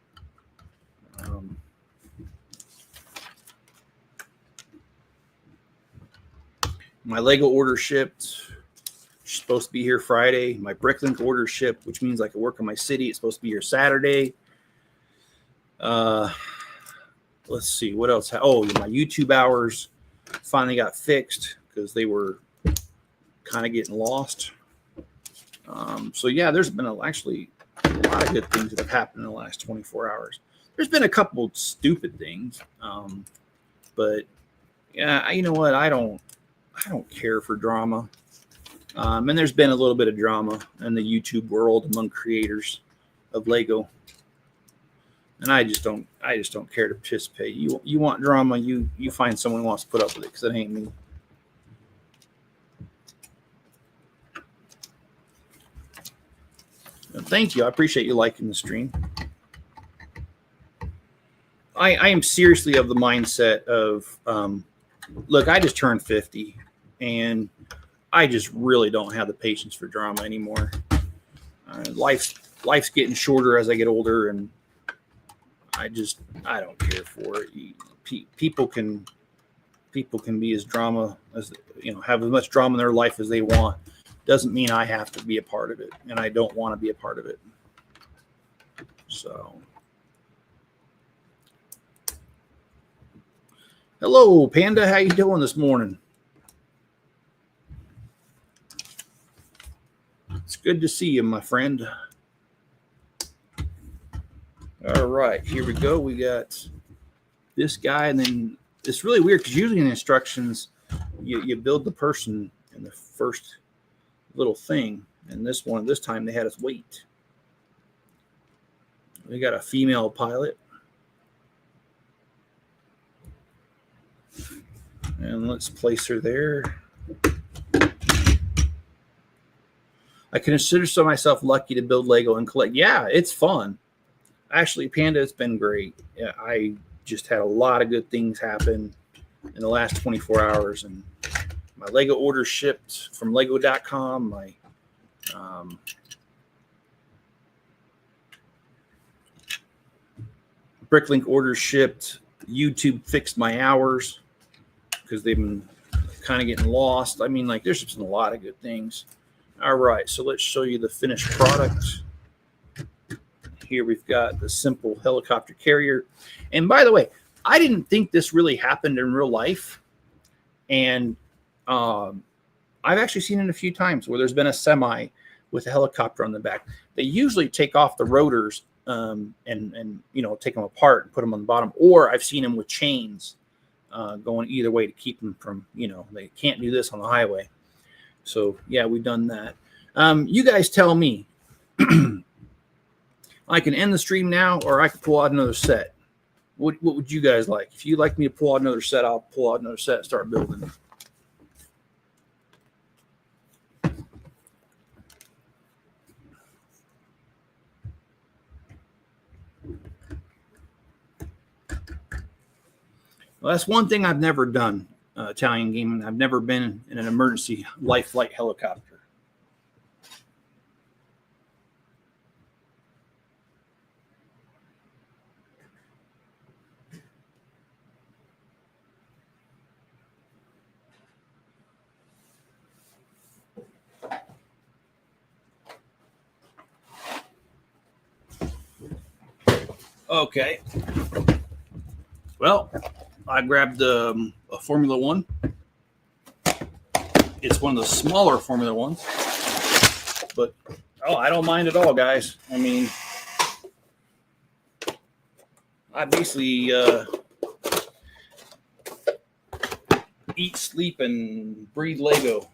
my Lego order shipped. Supposed to be here Friday. My Bricklink order shipped, which means I can work in my city. It's supposed to be here Saturday. Let's see what else. Oh, my YouTube hours finally got fixed because they were kind of getting lost. So yeah, there's been actually a lot of good things that have happened in the last 24 hours. There's been a couple stupid things, but yeah, you know what? I don't care for drama. And there's been a little bit of drama in the YouTube world among creators of Lego. And I just don't care to participate. You want drama, you find someone who wants to put up with it, because it ain't me. And thank you. I appreciate you liking the stream. I am seriously of the mindset of, look, I just turned 50, and I just really don't have the patience for drama anymore. Life's getting shorter as I get older, and I don't care for it. People can be as drama as, have as much drama in their life as they want. Doesn't mean I have to be a part of it, and I don't want to be a part of it. So, hello, Panda. How you doing this morning? It's good to see you, my friend. All right, here we go. We got this guy, and then it's really weird because usually in the instructions, you build the person in the first little thing, and this time they had us wait. We got a female pilot, and let's place her there. I consider myself lucky to build Lego and collect. Yeah, it's fun. Actually, Panda, it's been great. Yeah, I just had a lot of good things happen in the last 24 hours, and my Lego orders shipped from Lego.com. My Bricklink orders shipped. YouTube fixed my hours because they've been kind of getting lost. I mean, there's just been a lot of good things. All right, so let's show you the finished product. Here we've got the simple helicopter carrier. And by the way, I didn't think this really happened in real life. And I've actually seen it a few times where there's been a semi with a helicopter on the back. They usually take off the rotors and take them apart and put them on the bottom. Or I've seen them with chains going either way to keep them from, they can't do this on the highway. So yeah, we've done that. You guys tell me. I can end the stream now, or I can pull out another set. What would you guys like? If you'd like me to pull out another set, I'll pull out another set and start building. Well, that's one thing I've never done, Italian gaming. I've never been in an emergency life flight helicopter. Okay. Well, I grabbed a Formula One. It's one of the smaller Formula Ones, but I don't mind at all, guys. I mean, I basically eat, sleep, and breathe Lego,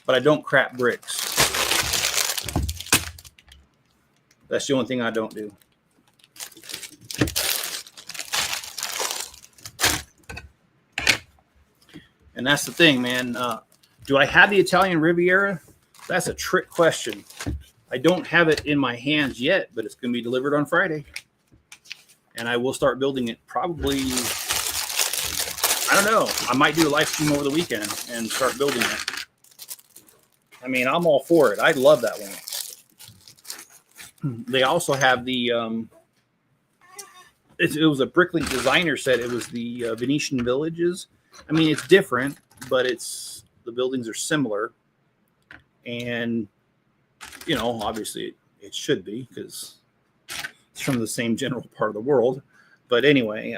but I don't crap bricks. That's the only thing I don't do. And that's the thing, man. Do I have the Italian Riviera? That's a trick question. I don't have it in my hands yet, but it's going to be delivered on Friday. And I will start building it probably, I don't know. I might do a live stream over the weekend and start building it. I mean, I'm all for it. I love that one. They also have the, it was a Bricklink designer set. It was the Venetian Villages. I mean, it's different, but the buildings are similar. And, obviously it should be because it's from the same general part of the world. But anyway,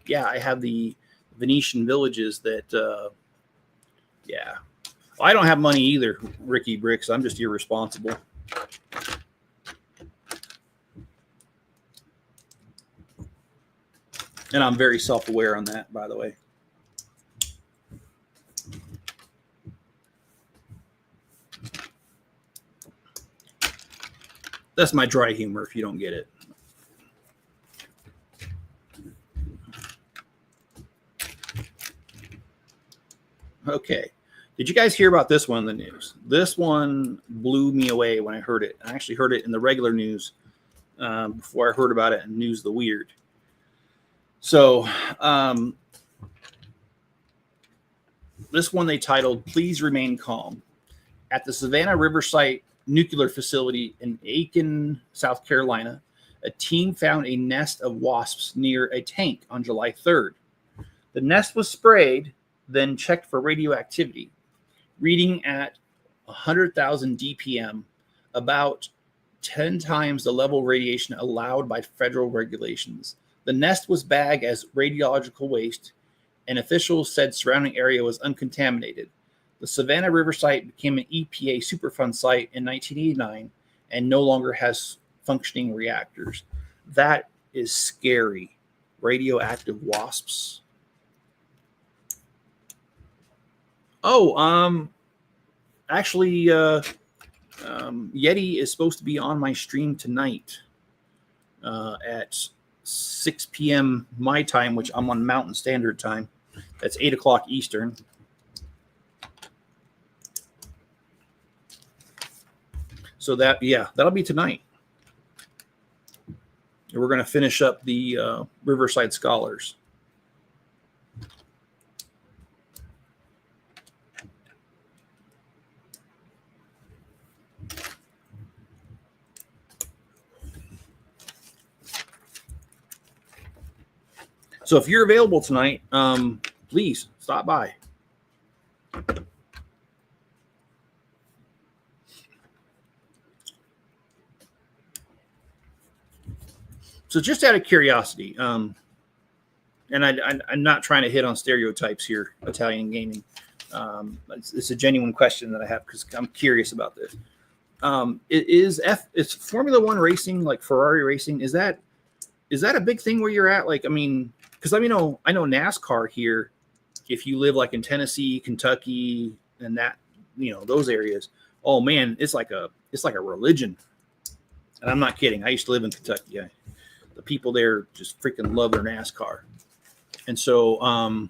yeah, I have the Venetian Villages that, yeah. Well, I don't have money either, Ricky Bricks. I'm just irresponsible. And I'm very self-aware on that, by the way. That's my dry humor if you don't get it. Okay. Did you guys hear about this one in the news? This one blew me away when I heard it. I actually heard it in the regular news before I heard about it in News the Weird. So this one they titled, "Please Remain Calm." At the Savannah River Site nuclear facility in Aiken, South Carolina, a team found a nest of wasps near a tank on July 3rd. The nest was sprayed, then checked for radioactivity, reading at 100,000 DPM, about 10 times the level of radiation allowed by federal regulations. The nest was bagged as radiological waste, and officials said surrounding area was uncontaminated. The Savannah River site became an EPA Superfund site in 1989 and no longer has functioning reactors. That is scary. Radioactive wasps. Actually, Yeti is supposed to be on my stream tonight at 6 p.m. my time, which I'm on Mountain Standard Time. That's 8 o'clock Eastern. So that'll be tonight. And we're going to finish up the Riverside Scholars. So if you're available tonight, please stop by. So just out of curiosity, and I'm not trying to hit on stereotypes here, Italian gaming, It's a genuine question that I have because I'm curious about this. It's Formula One racing, like Ferrari racing. Is that a big thing where you're at? Like, I mean, because I know NASCAR here. If you live like in Tennessee, Kentucky, and that, those areas, oh man, it's like a religion. And I'm not kidding. I used to live in Kentucky. The people there just freaking love their NASCAR. And so, I'm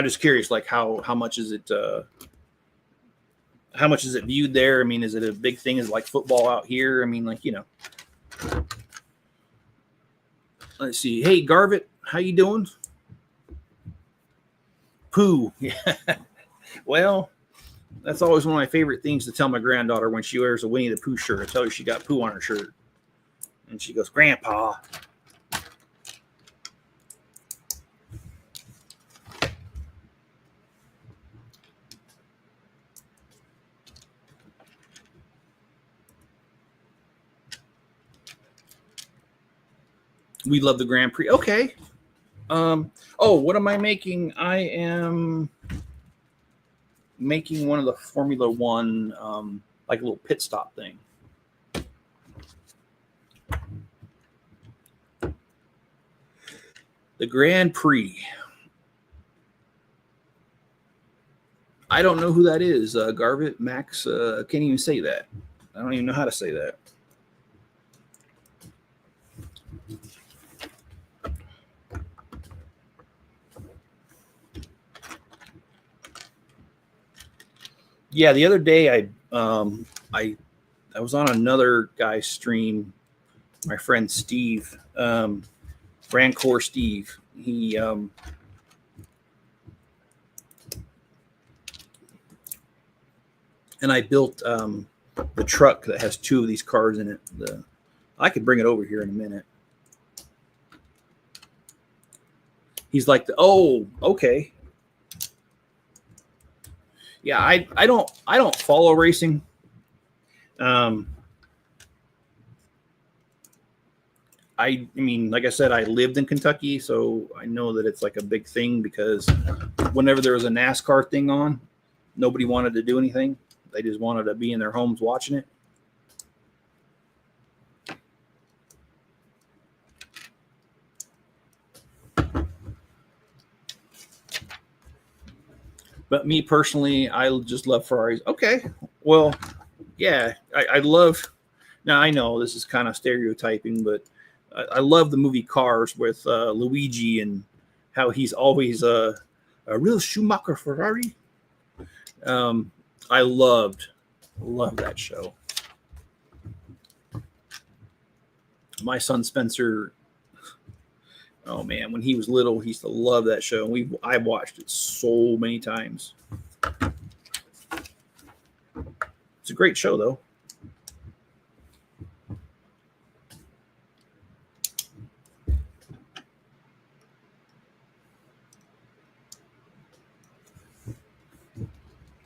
just curious, like how much is it? How much is it viewed there? I mean, is it a big thing? Is it like football out here? I mean, like, let's see. Hey, Garvit, how you doing? Pooh. Yeah. Well, that's always one of my favorite things to tell my granddaughter when she wears a Winnie the Pooh shirt. I tell her she got poo on her shirt. And she goes, Grandpa. We love the Grand Prix. Okay. What am I making? I am making one of the Formula One, like a little pit stop thing. The Grand Prix. I don't know who that is. Garvit, Max, can't even say that. I don't even know how to say that. Yeah, the other day I was on another guy's stream. My friend Steve, Rancor Steve. He and I built the truck that has two of these cars in it. I could bring it over here in a minute. He's like, oh, okay. Yeah, I don't follow racing. I mean, like I said, I lived in Kentucky, so I know that it's like a big thing because whenever there was a NASCAR thing on, nobody wanted to do anything. They just wanted to be in their homes watching it. But me personally, I just love Ferraris. Okay, well, yeah, I love. Now I know this is kind of stereotyping, but I love the movie Cars with Luigi and how he's always a real Schumacher Ferrari. I love that show. My son Spencer. Oh man, when he was little, he used to love that show. I've watched it so many times. It's a great show, though.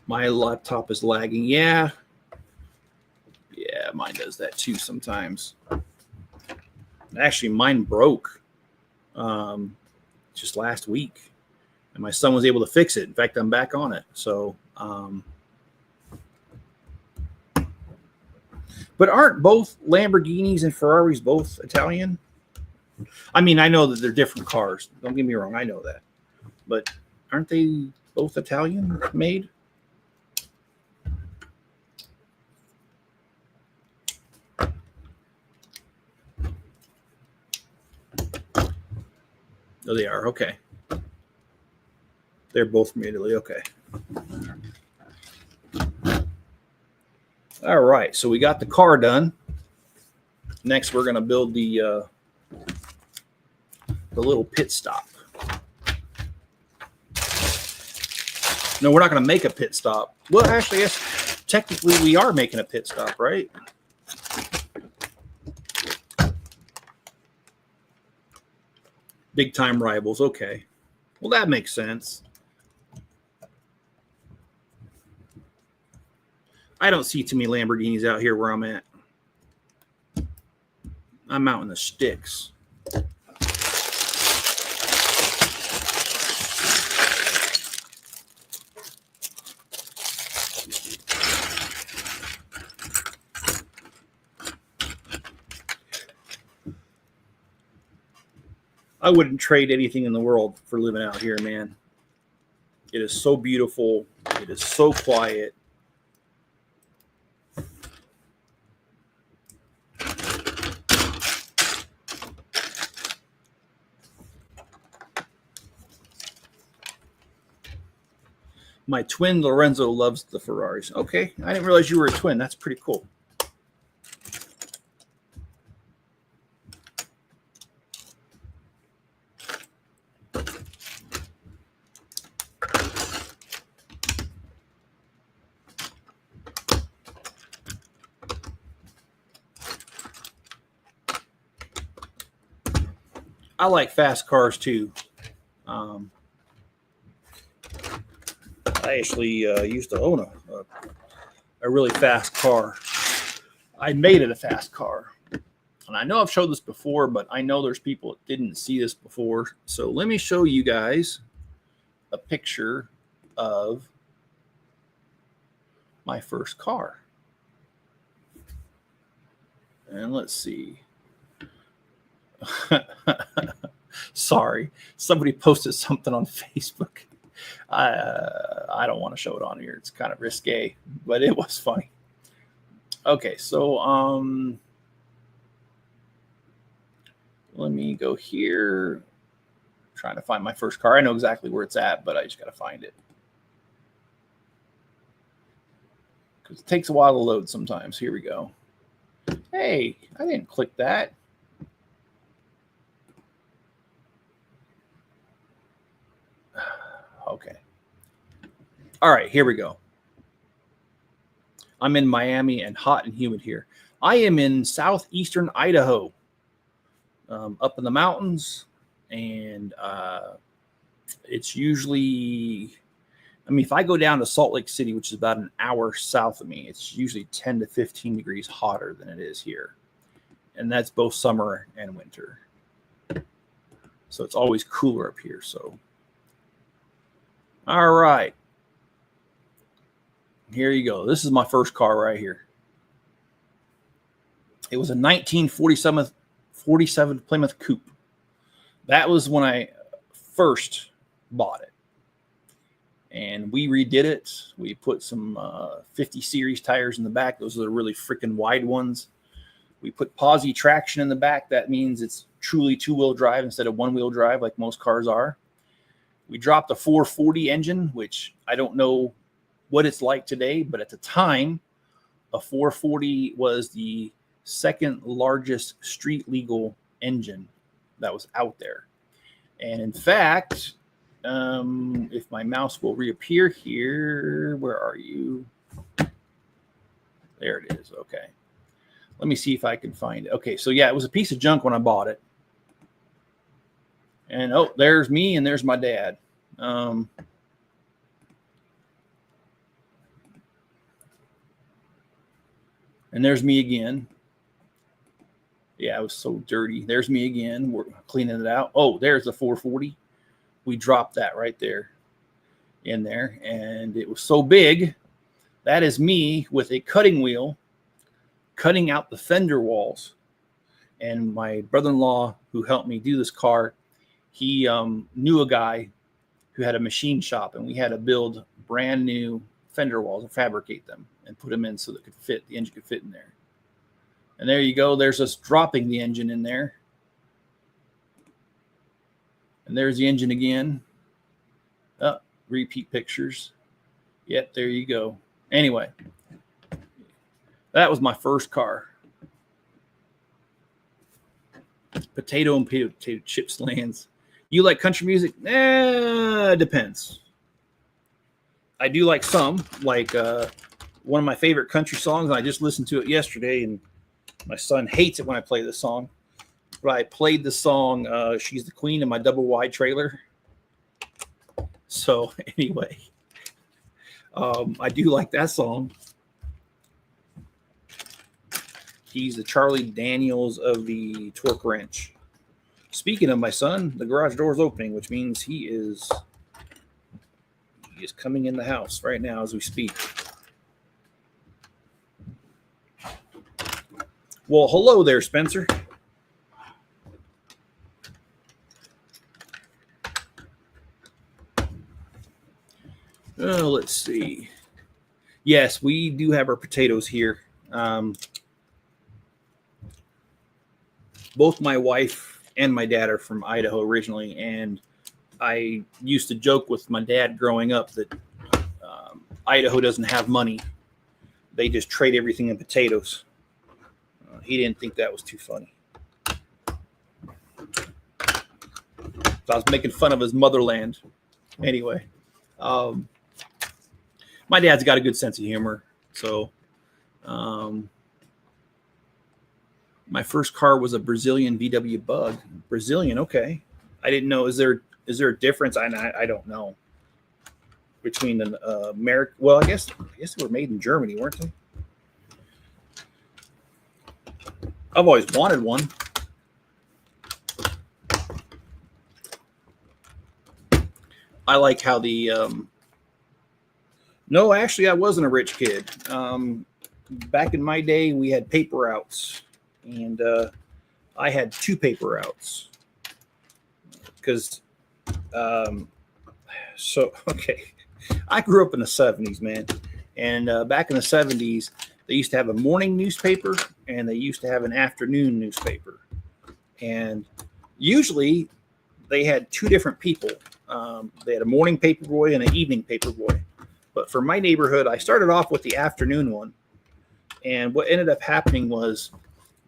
My laptop is lagging. Yeah, mine does that too sometimes. Actually, mine broke just last week, and my son was able to fix it. In fact, I'm back on it. So, but aren't both Lamborghinis and Ferraris both Italian? I mean, I know that they're different cars. Don't get me wrong. I know that. But aren't they both Italian made? Oh, they are. Okay. They're both from Italy. Okay. All right. So we got the car done. Next, we're going to build the little pit stop. No, we're not going to make a pit stop. Well, actually, yes. Technically, we are making a pit stop, right? Big time rivals. Okay. Well, that makes sense. I don't see too many Lamborghinis out here where I'm at. I'm out in the sticks. I wouldn't trade anything in the world for living out here, man. It is so beautiful. It is so quiet. My twin Lorenzo loves the Ferraris. Okay, I didn't realize you were a twin. That's pretty cool. I like fast cars too. I actually used to own a really fast car. I made it a fast car. And I know I've showed this before, but I know there's people that didn't see this before. So let me show you guys a picture of my first car. And let's see. Sorry, somebody posted something on Facebook. I don't want to show it on here. It's kind of risque, but it was funny. Okay, so let me go here. I'm trying to find my first car. I know exactly where it's at, but I just got to find it. Because it takes a while to load sometimes. Here we go. Hey, I didn't click that. Okay. All right, here we go. I'm in Miami and hot and humid here. I am in southeastern Idaho, up in the mountains, and it's usually, I mean, if I go down to Salt Lake City, which is about an hour south of me, it's usually 10 to 15 degrees hotter than it is here. And that's both summer and winter. So it's always cooler up here. So, all right. Here you go. This is my first car right here. It was a 1947 Plymouth Coupe. That was when I first bought it. And we redid it. We put some 50 series tires in the back. Those are the really freaking wide ones. We put posi traction in the back. That means it's truly two-wheel drive instead of one-wheel drive like most cars are. We dropped a 440 engine, which I don't know what it's like today, but at the time, a 440 was the second largest street legal engine that was out there. And in fact, if my mouse will reappear here, where are you? There it is. Okay. Let me see if I can find it. Okay, so yeah, it was a piece of junk when I bought it. And oh, there's me and there's my dad. And there's me again. Yeah, it was so dirty. There's me again. We're cleaning it out. Oh, there's the 440. We dropped that right there in there. And it was so big. That is me with a cutting wheel cutting out the fender walls. And my brother-in-law who helped me do this car, he knew a guy who had a machine shop, and we had to build brand new fender walls and fabricate them and put them in so that the engine could fit in there. And there you go. There's us dropping the engine in there. And there's the engine again. Oh, repeat pictures. Yep, there you go. Anyway, that was my first car. Potato and potato chips lands. You like country music? Depends. I do like some, like one of my favorite country songs. I just listened to it yesterday, and my son hates it when I play this song. But I played the song, She's the Queen, in my double wide trailer. So anyway, I do like that song. He's the Charlie Daniels of the torque wrench. Speaking of my son, the garage door is opening, which means he is coming in the house right now as we speak. Well, hello there, Spencer. Let's see. Yes, we do have our potatoes here. Both my wife and my dad are from Idaho originally, and I used to joke with my dad growing up that Idaho doesn't have money. They just trade everything in potatoes. He didn't think that was too funny. So I was making fun of his motherland. Anyway, my dad's got a good sense of humor. So my first car was a Brazilian VW Bug. Brazilian, okay. I didn't know. Is there a difference? I don't know between an American. Well, I guess they were made in Germany, weren't they? I've always wanted one. I like how the no, actually, I wasn't a rich kid. Back in my day, we had paper routes, and I had 2 paper routes because. So okay, I grew up in the 70s, man, and back in the 70s, they used to have a morning newspaper and they used to have an afternoon newspaper, and usually they had 2 different people. They had a morning paper boy and an evening paper boy. But for my neighborhood, I started off with the afternoon one. And what ended up happening was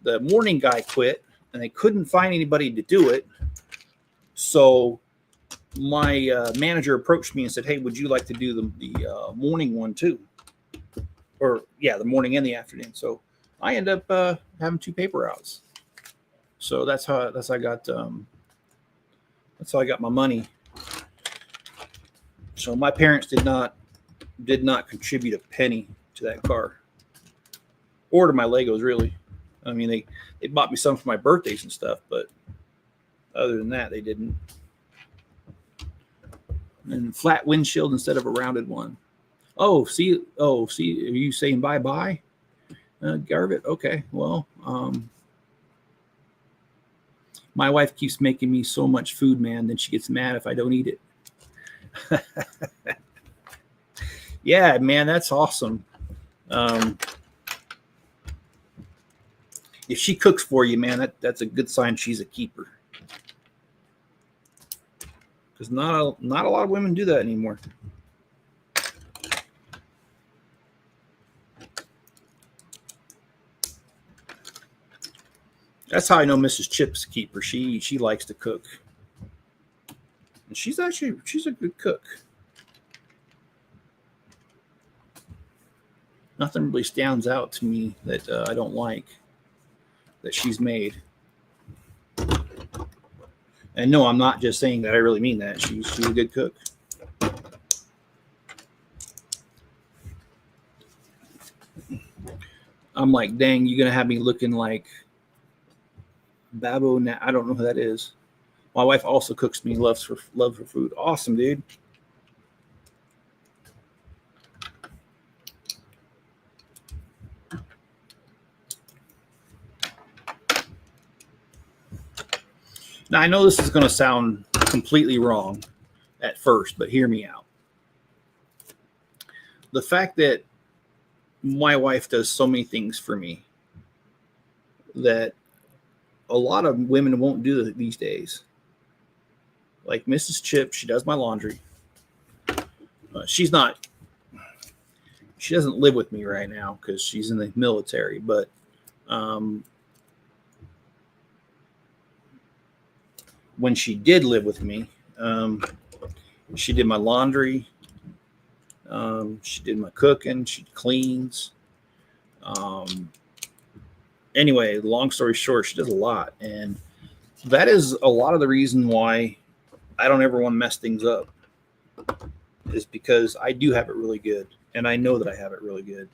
the morning guy quit and they couldn't find anybody to do it. So my manager approached me and said, "Hey, would you like to do the morning one too?" Or yeah, the morning and the afternoon. So I ended up having 2 paper routes. So that's how I got my money. So my parents did not contribute a penny to that car or to my Legos, really. I mean, they bought me some for my birthdays and stuff, but other than that, they didn't. And flat windshield instead of a rounded one. Oh, see, are you saying bye-bye, Garvett? Okay, well, my wife keeps making me so much food, man, then she gets mad if I don't eat it. Yeah, man, that's awesome. If she cooks for you, man, that's a good sign she's a keeper. Because not a lot of women do that anymore. That's how I know Mrs. Chip's a keeper. She likes to cook, and she's a good cook. Nothing really stands out to me that I don't like that she's made. And no, I'm not just saying that. I really mean that. She's a good cook. I'm like, dang, you're gonna have me looking like Babo. I don't know who that is. My wife also cooks me. Loves for food. Awesome, dude. Now, I know this is going to sound completely wrong at first, but hear me out. The fact that my wife does so many things for me that a lot of women won't do these days. Like Mrs. Chip, she does my laundry. She doesn't live with me right now because she's in the military, but when she did live with me, she did my laundry. She did my cooking. She cleans. Anyway, long story short, she does a lot. And that is a lot of the reason why I don't ever want to mess things up, is because I do have it really good. And I know that I have it really good.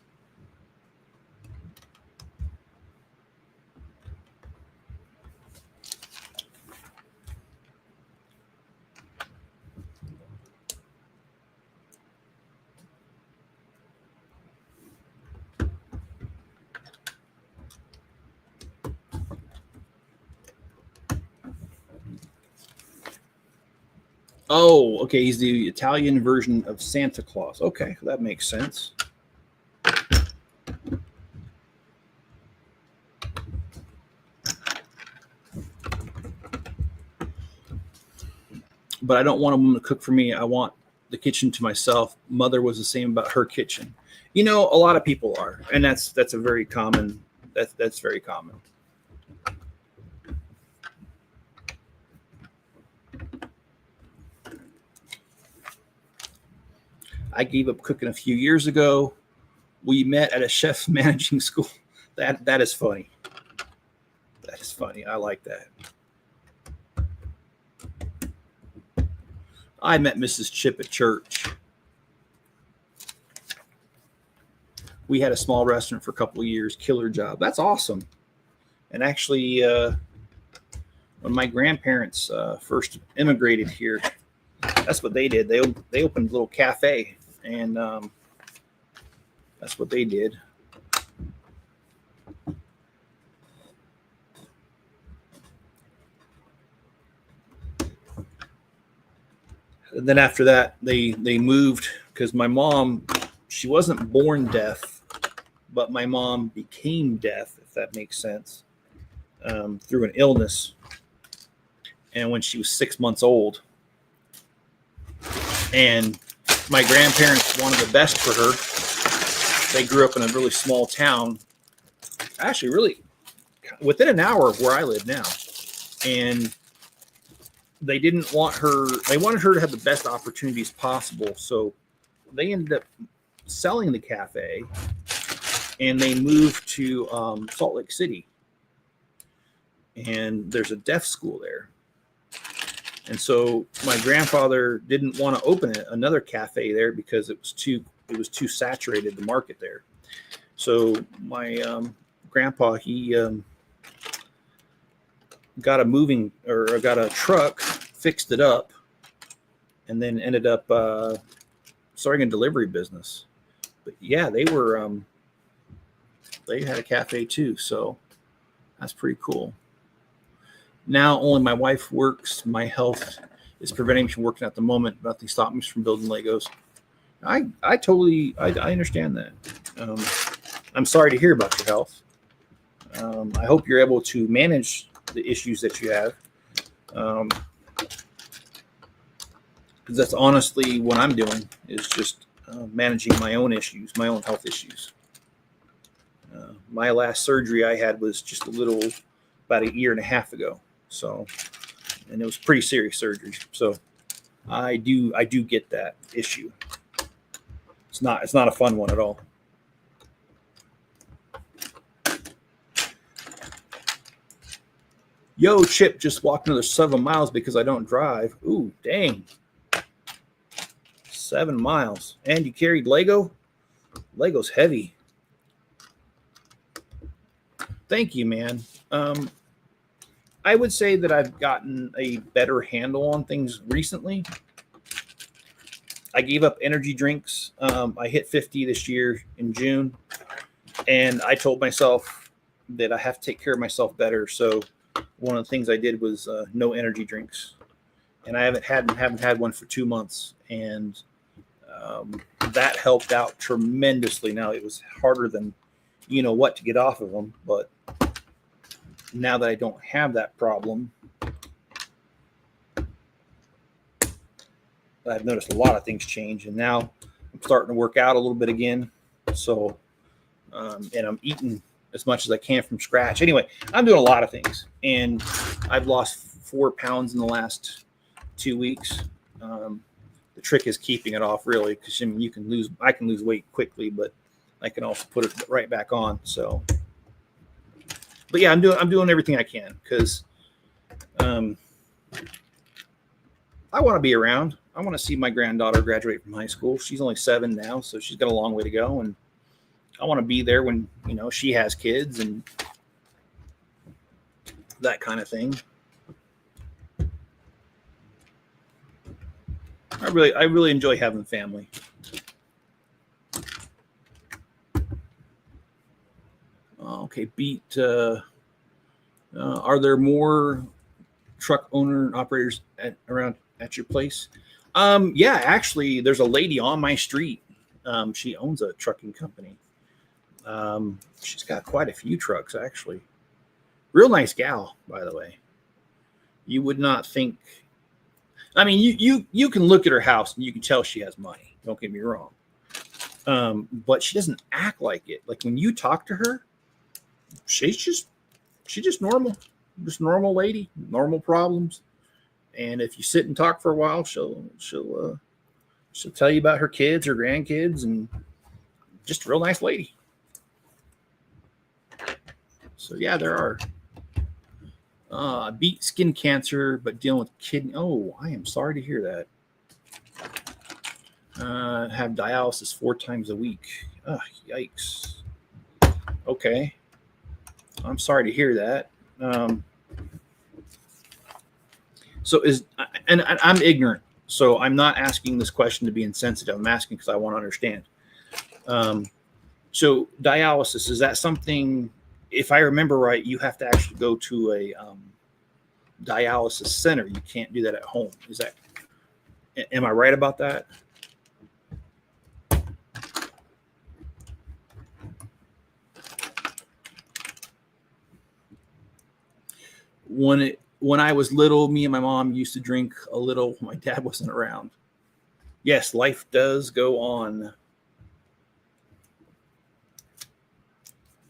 Oh, okay. He's the Italian version of Santa Claus. Okay, that makes sense. But I don't want a woman to cook for me. I want the kitchen to myself. Mother was the same about her kitchen. You know, a lot of people are, and that's a very common. That's very common. I gave up cooking a few years ago. We met at a chef managing school. That is funny. That is funny. I like that. I met Mrs. Chip at church. We had a small restaurant for a couple of years. Killer job. That's awesome. And actually, when my grandparents first immigrated here, that's what they did. They opened a little cafe, and that's what they did. And then after that, they moved because my mom, she wasn't born deaf, but my mom became deaf, if that makes sense, through an illness. And when she was 6 months old, and my grandparents wanted the best for her. They grew up in a really small town, actually, really within an hour of where I live now, and they didn't want her. They wanted her to have the best opportunities possible. So they ended up selling the cafe, and they moved to Salt Lake City. And there's a deaf school there. And so my grandfather didn't want to open another cafe there because it was too saturated, the market there. So my grandpa, he got a truck, fixed it up, and then ended up starting a delivery business. But yeah, they had a cafe too, so that's pretty cool. Now only my wife works. My health is preventing me from working at the moment. Nothing stopped me from building Legos. I totally understand that. I'm sorry to hear about your health. I hope you're able to manage the issues that you have. Because that's honestly what I'm doing, is just managing my own issues, my own health issues. My last surgery I had was just about a year and a half ago. So, and it was pretty serious surgery. So I do get that issue. It's not a fun one at all. Yo, Chip just walked another 7 miles because I don't drive. Ooh, dang. 7 miles. And you carried Lego? Lego's heavy. Thank you, man. I would say that I've gotten a better handle on things recently. I gave up energy drinks. I hit 50 this year in June, and I told myself that I have to take care of myself better. So one of the things I did was no energy drinks, and I haven't had one for 2 months, and that helped out tremendously. Now it was harder than what to get off of them, but now that I don't have that problem, I've noticed a lot of things change, and now I'm starting to work out a little bit again. So, and I'm eating as much as I can from scratch. Anyway, I'm doing a lot of things, and I've lost 4 pounds in the last 2 weeks. The trick is keeping it off, really, because I can lose weight quickly, but I can also put it right back on. So, but yeah, I'm doing everything I can because I want to be around. I want to see my granddaughter graduate from high school. She's only 7 now, so she's got a long way to go, and I want to be there when she has kids and that kind of thing. I really enjoy having family. Okay, beat. Are there more truck owner operators around? at your place? Yeah, actually, there's a lady on my street. She owns a trucking company. She's got quite a few trucks, actually. Real nice gal, by the way. You would not think. I mean, you can look at her house and you can tell she has money. Don't get me wrong. But she doesn't act like it. Like when you talk to her, she's just normal, just normal lady, normal problems. And if you sit and talk for a while, she'll tell you about her kids, her grandkids, and just a real nice lady. So yeah, there are. Beat skin cancer, but dealing with kidney. Oh, I am sorry to hear that. Have dialysis 4 times a week. Oh, yikes. Okay. I'm sorry to hear that. So and I'm ignorant, so I'm not asking this question to be insensitive. I'm asking because I want to understand. So dialysis, is that something, if I remember right, you have to actually go to a dialysis center? You can't do that at home. Is that, am I right about that? When I was little, me and my mom used to drink a little when my dad wasn't around. Yes, life does go on.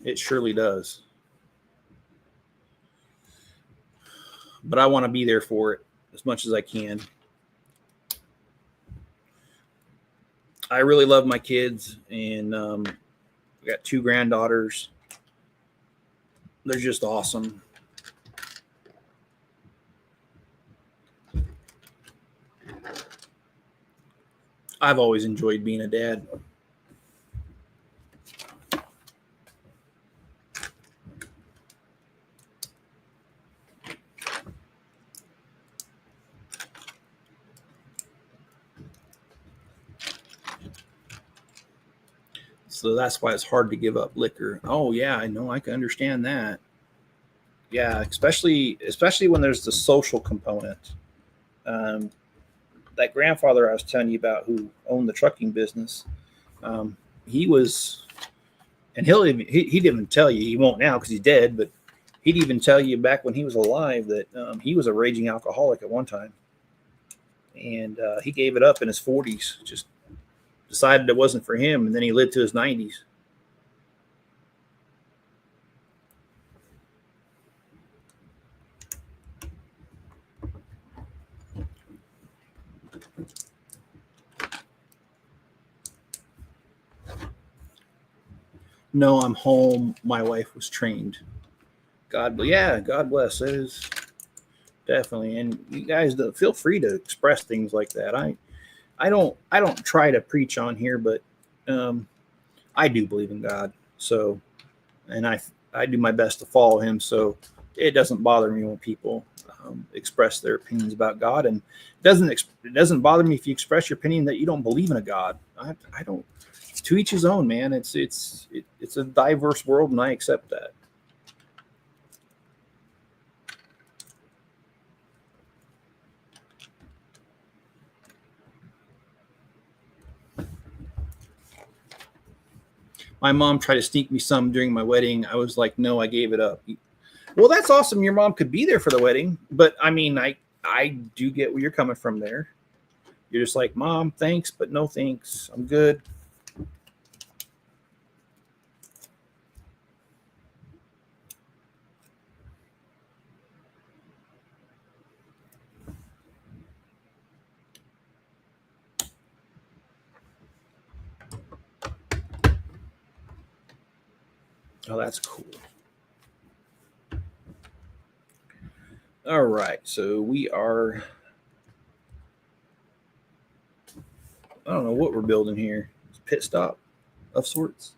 It surely does. But I want to be there for it as much as I can. I really love my kids, and I got 2 granddaughters. They're just awesome. I've always enjoyed being a dad. So that's why it's hard to give up liquor. Oh yeah, I know. I can understand that. Yeah, especially when there's the social component. That grandfather I was telling you about, who owned the trucking business, he was, and he'd even tell you, he won't now because he's dead, but he'd even tell you back when he was alive that he was a raging alcoholic at one time, and he gave it up in his 40s. Just decided it wasn't for him, and then he lived to his 90s. No, I'm home. My wife was trained. God bless. It is definitely. And you guys feel free to express things like that. I don't try to preach on here, but I do believe in God. So, and I do my best to follow Him. So it doesn't bother me when people express their opinions about God, and it doesn't bother me if you express your opinion that you don't believe in a God. I don't. To each his own, man. It's a diverse world, and I accept that. My mom tried to sneak me some during my wedding. I was like, no, I gave it up. Well, that's awesome. Your mom could be there for the wedding, but I mean, I do get where you're coming from there. You're just like, Mom, thanks, but no thanks. I'm good. Oh, that's cool. All right, so we are. I don't know what we're building here. It's a pit stop of sorts.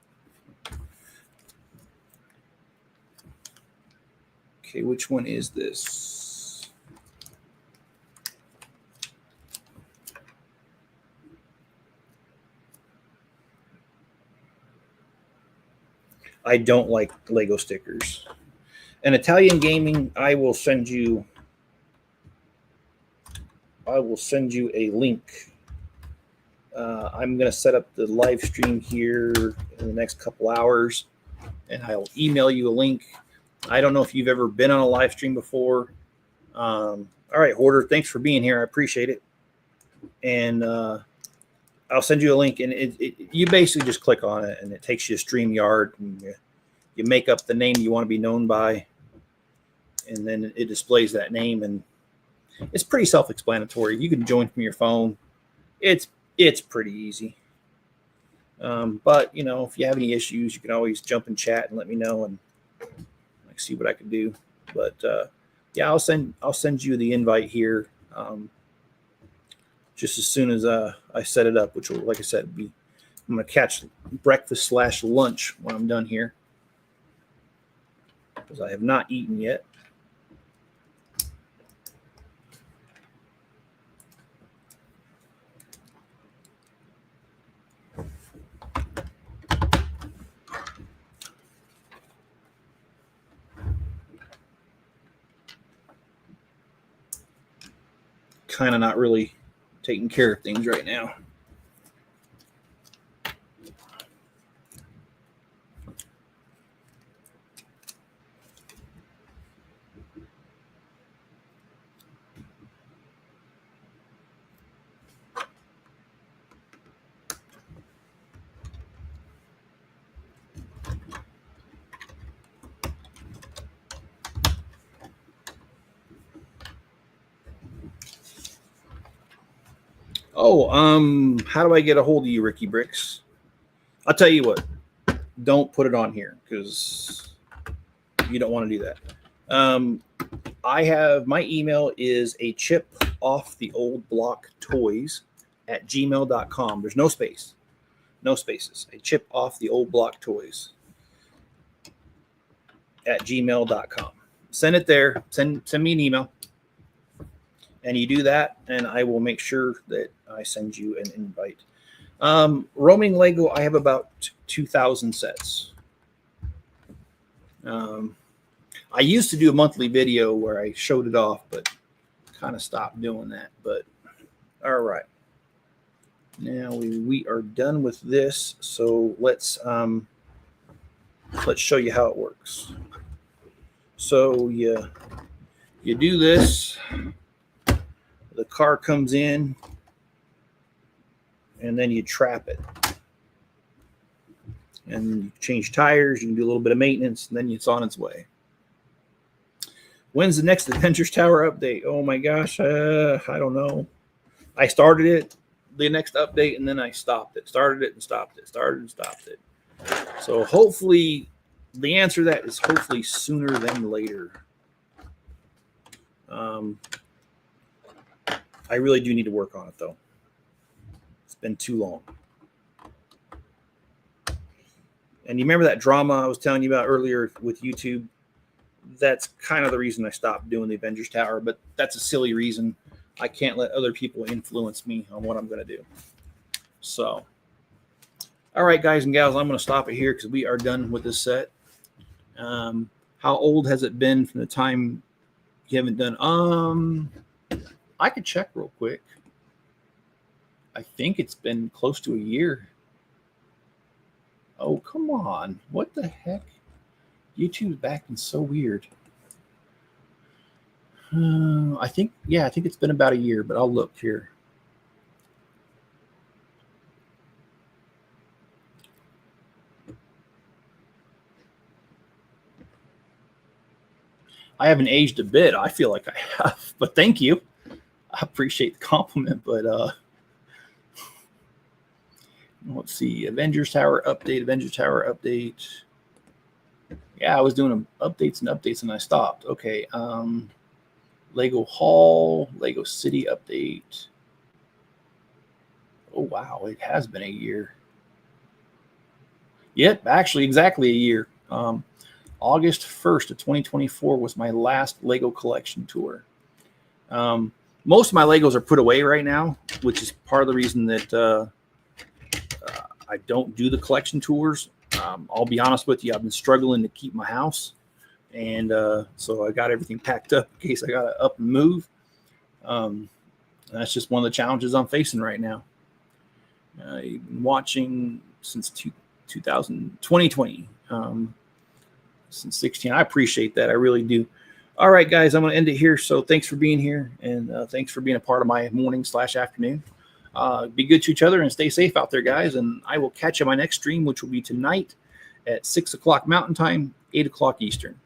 Okay, which one is this? I don't like Lego stickers. And Italian Gaming, I will send you. I will send you a link. I'm going to set up the live stream here in the next couple hours, and I'll email you a link. I don't know if you've ever been on a live stream before. All right, Hoarder, thanks for being here. I appreciate it. And I'll send you a link, and you basically just click on it, and it takes you to StreamYard, and you make up the name you want to be known by, and then it displays that name, and it's pretty self-explanatory. You can join from your phone. It's pretty easy. But you know, if you have any issues, you can always jump in chat and let me know, and see what I can do. But yeah, I'll send you the invite here just as soon as I set it up, which will, like I said, I'm gonna catch breakfast / lunch when I'm done here, because I have not eaten yet. Kind of not really taking care of things right now. Oh, how do I get a hold of you, Ricky Bricks? I'll tell you what, don't put it on here because you don't want to do that. I have, my email is a chip off the old block toys at gmail.com. There's no space, no spaces. A chip off the old block toys at gmail.com. Send it there. Send me an email. And you do that, and I will make sure that I send you an invite. Roaming Lego, I have about 2,000 sets. I used to do a monthly video where I showed it off, but kind of stopped doing that. But all right, now we are done with this. So let's show you how it works. So you do this. The car comes in, and then you trap it. And you change tires, you can do a little bit of maintenance, and then it's on its way. When's the next Avengers Tower update? Oh my gosh, I don't know. I started it, the next update, and then I stopped it. Started it and stopped it. Started and stopped it. So hopefully, the answer to that is hopefully sooner than later. I really do need to work on it, though. It's been too long. And you remember that drama I was telling you about earlier with YouTube? That's kind of the reason I stopped doing the Avengers Tower, but that's a silly reason. I can't let other people influence me on what I'm going to do. So, all right, guys and gals, I'm going to stop it here because we are done with this set. How old has it been from the time you haven't done? I could check real quick. I think it's been close to a year. Oh, come on. What the heck? YouTube's acting so weird. I think it's been about a year, but I'll look here. I haven't aged a bit. I feel like I have, but thank you. I appreciate the compliment, but let's see. Avengers Tower update. Yeah, I was doing updates and I stopped. Okay. Lego Hall, Lego City update. Oh, wow. It has been a year. Yep, actually exactly a year. August 1st of 2024 was my last Lego collection tour. Most of my Legos are put away right now, which is part of the reason that I don't do the collection tours. I'll be honest with you, I've been struggling to keep my house. And so I got everything packed up in case I got to up and move. That's just one of the challenges I'm facing right now. I've been watching since 2020, since 16. I appreciate that. I really do. All right, guys, I'm going to end it here. So thanks for being here, and thanks for being a part of my morning/afternoon. Be good to each other and stay safe out there, guys. And I will catch you on my next stream, which will be tonight at 6 o'clock Mountain Time, 8 o'clock Eastern.